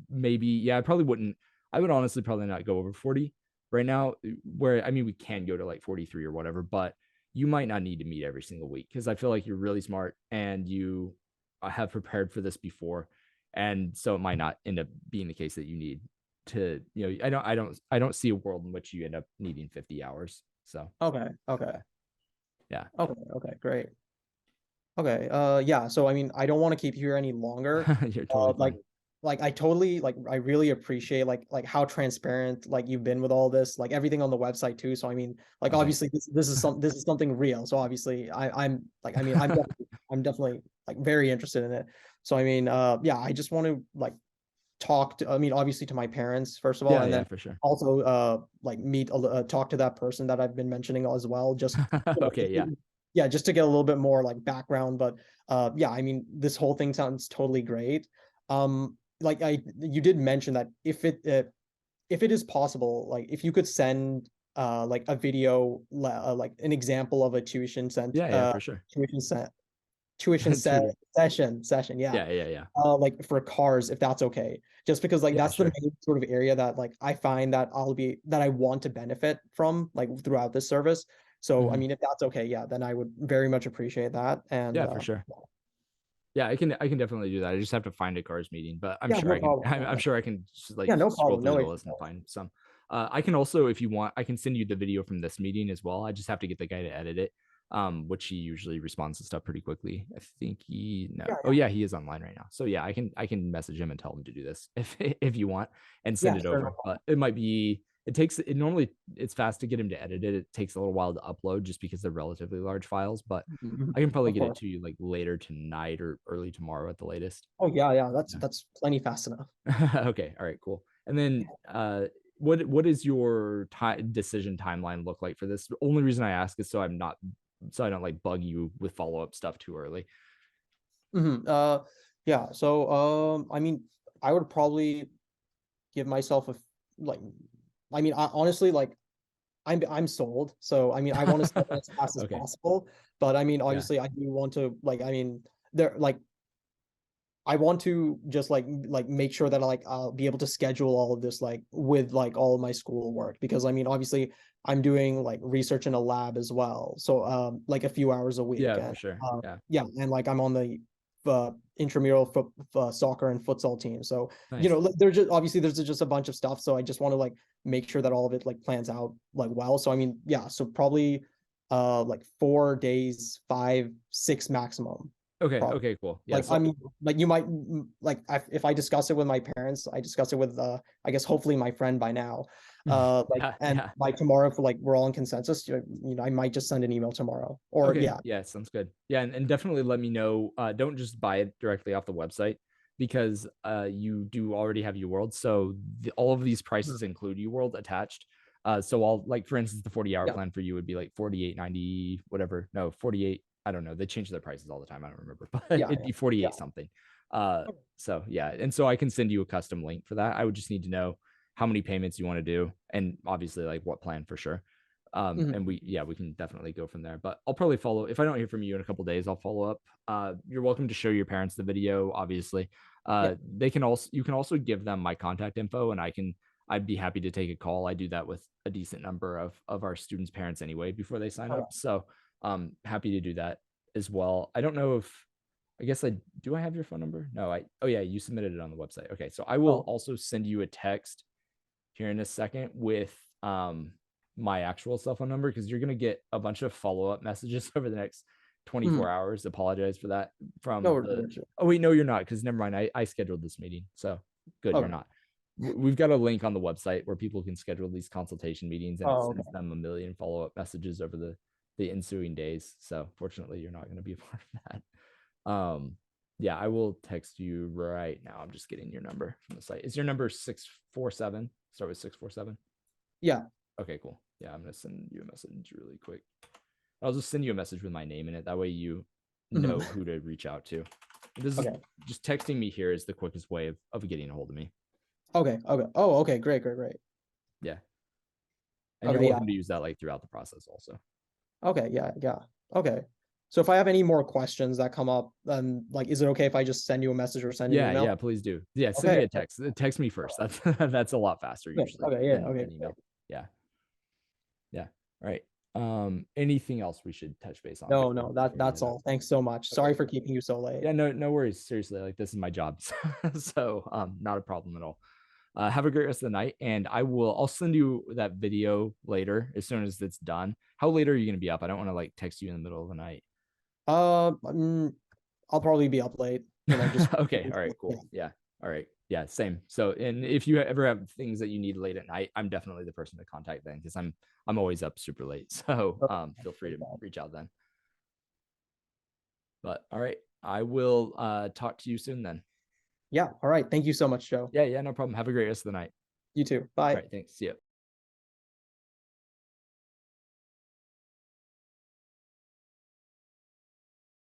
Maybe, yeah, I would honestly probably not go over 40 right now, where, I mean, we can go to like 43 or whatever, but you might not need to meet every single week, because I feel like you're really smart and you have prepared for this before. And so it might not end up being the case that you need to, I don't see a world in which you end up needing 50 hours. So, Okay. yeah. Okay, great. Okay. Yeah. So I mean, I don't want to keep you here any longer. You're totally fine. I really appreciate like how transparent like you've been with all this, like everything on the website too. So I mean, like obviously this is something real. So obviously I'm like, I mean, I'm definitely like very interested in it. So I mean, yeah, I just want to like talk to, I mean, obviously to my parents, first of all, Yeah, and yeah, then for sure. also like talk to that person that I've been mentioning as well, just, Okay, yeah. yeah, just to get a little bit more like background. But yeah, I mean, this whole thing sounds totally great. Like you did mention that if it is possible, like if you could send like a video, like an example of a Yeah, yeah, for sure. tuition set tuition set Tutor. session, yeah, Yeah, yeah, yeah. like for cars, if that's okay, just because like Yeah, that's the sure. main sort of area that like I find that I want to benefit from like throughout this service. So I Mhm. mean, if that's okay, yeah, then I would very much appreciate that. And Yeah, for sure. Yeah, I can definitely do that. I just have to find a cars meeting, but I'm yeah, sure no I can. problem, I'm sure I can just like yeah, no scroll problem, through no the issue. list and find some. I can also, if you want, I can send you the video from this meeting as well. I just have to get the guy to edit it, which he usually responds to stuff pretty quickly. I think he no. Yeah, Oh yeah, he is online right now. So yeah, I can message him and tell him to do this if you want and send yeah, it sure, no over. But it might be it takes it normally it's fast to get him to edit it. It takes a little while to upload just because they're relatively large files, but problem. I can probably Of get it course. to you like later tonight or early tomorrow at the latest. Oh yeah, yeah, Yeah. that's plenty fast enough. Okay. All right. Cool. And then, what is your decision timeline look like for this? The only reason I ask is so I don't like bug you with follow up stuff too early. Mhm. Yeah. So, I mean, I would probably give myself like, I mean, honestly, like, I'm sold. So, I mean, I want to start as fast as Okay. possible. But I mean, Yeah. obviously, I do want to, like, I mean, there, like, I want to just like make sure that I'll be able to schedule all of this like with like all of my school work, because I mean obviously I'm doing like research in a lab as well, so like a few hours a week. Yeah. For And sure. Yeah. yeah, and like I'm on the intramural soccer and futsal team, so Nice. there's just obviously there's just a bunch of stuff, so I just want to like make sure that all of it like plans out like well. So I mean, yeah, so probably like 4 days, 5, 6 maximum, Okay. probably. Okay. Cool. Yeah. Like, I So mean, like you might like if I discuss it with my parents, I discuss it with I guess hopefully my friend by now. Like, yeah. and Yeah. by tomorrow, if like we're all in consensus, I might just send an email tomorrow. Or Okay. yeah. Yeah. Sounds good. Yeah. And definitely let me know. Don't just buy it directly off the website because you do already have UWorld. So all of these Mhm. prices include UWorld attached. So I'll like for instance, the 40-hour Yeah. plan for you would be like 48.90, whatever. No, 48. I don't know. They change their prices all the time. I don't remember, but Yeah. it'd Yeah. be 48 something. So yeah. And so I can send you a custom link for that. I would just need to know how many payments you want to do and obviously like what plan for sure. Mhm. And we can definitely go from there. But I'll probably follow if I don't hear from you in a couple days, I'll follow up. You're welcome to show your parents the video, obviously. Yeah. They can also you can also give them my contact info and I'd be happy to take a call. I do that with a decent number of our students' parents anyway before they sign Okay. up. So happy to do that as well. I don't know if I guess I do I have your phone number? No, I oh yeah, you submitted it on the website. Okay. So I will Oh. also send you a text here in a second with my actual cell phone number because you're gonna get a bunch of follow-up messages over the next 24 Mhm. hours. Apologize for that No, from no the issue. oh wait, no, you're not, because never mind. I scheduled this meeting. So good, you're Okay. not. We've got a link on the website where people can schedule these consultation meetings and it Oh, sends okay. them a million follow-up messages over the ensuing days. So fortunately, you're not going to be a part of that. Yeah, I will text you right now. I'm just getting your number from the site. Is your number 647? Start with 647. Yeah. Okay, cool. Yeah, I'm gonna send you a message really quick. I'll just send you a message with my name in it. That way you know Mhm. who to reach out to. This is Okay. just texting me here is the quickest way of getting a hold of me. Okay. Okay. Oh, okay. Great. Great. Great. Yeah. And you're Okay. Yeah. welcome to use that like throughout the process also. Okay. Yeah. Yeah. Okay. So if I have any more questions that come up, then like, is it okay if I just send you a message or send an Yeah, email? yeah, please do. Yeah, send Okay. me a text. Text me first. That's that's a lot faster Okay. usually Okay. Yeah. Okay. than Great. email. Yeah. Yeah. All right. Anything else we should touch base on No, before no, before you that's head out? all. Thanks so much. Okay. Sorry for keeping you so late. Yeah, no worries. Seriously, like this is my job. So not a problem at all. Have a great rest of the night, and I'll send you that video later as soon as it's done. How late are you gonna be up? I don't want to like text you in the middle of the night. I'll probably be up late, just Okay, all right, yeah. cool. Yeah. All right. Yeah, same. So and if you ever have things that you need late at night, I'm definitely the person to contact then because I'm always up super late. So feel free to reach out then. But all right, I will talk to you soon then. Yeah. All right. Thank you so much, Joe. Yeah, no problem. Have a great rest of the night. You too. All Bye. right, thanks. See ya.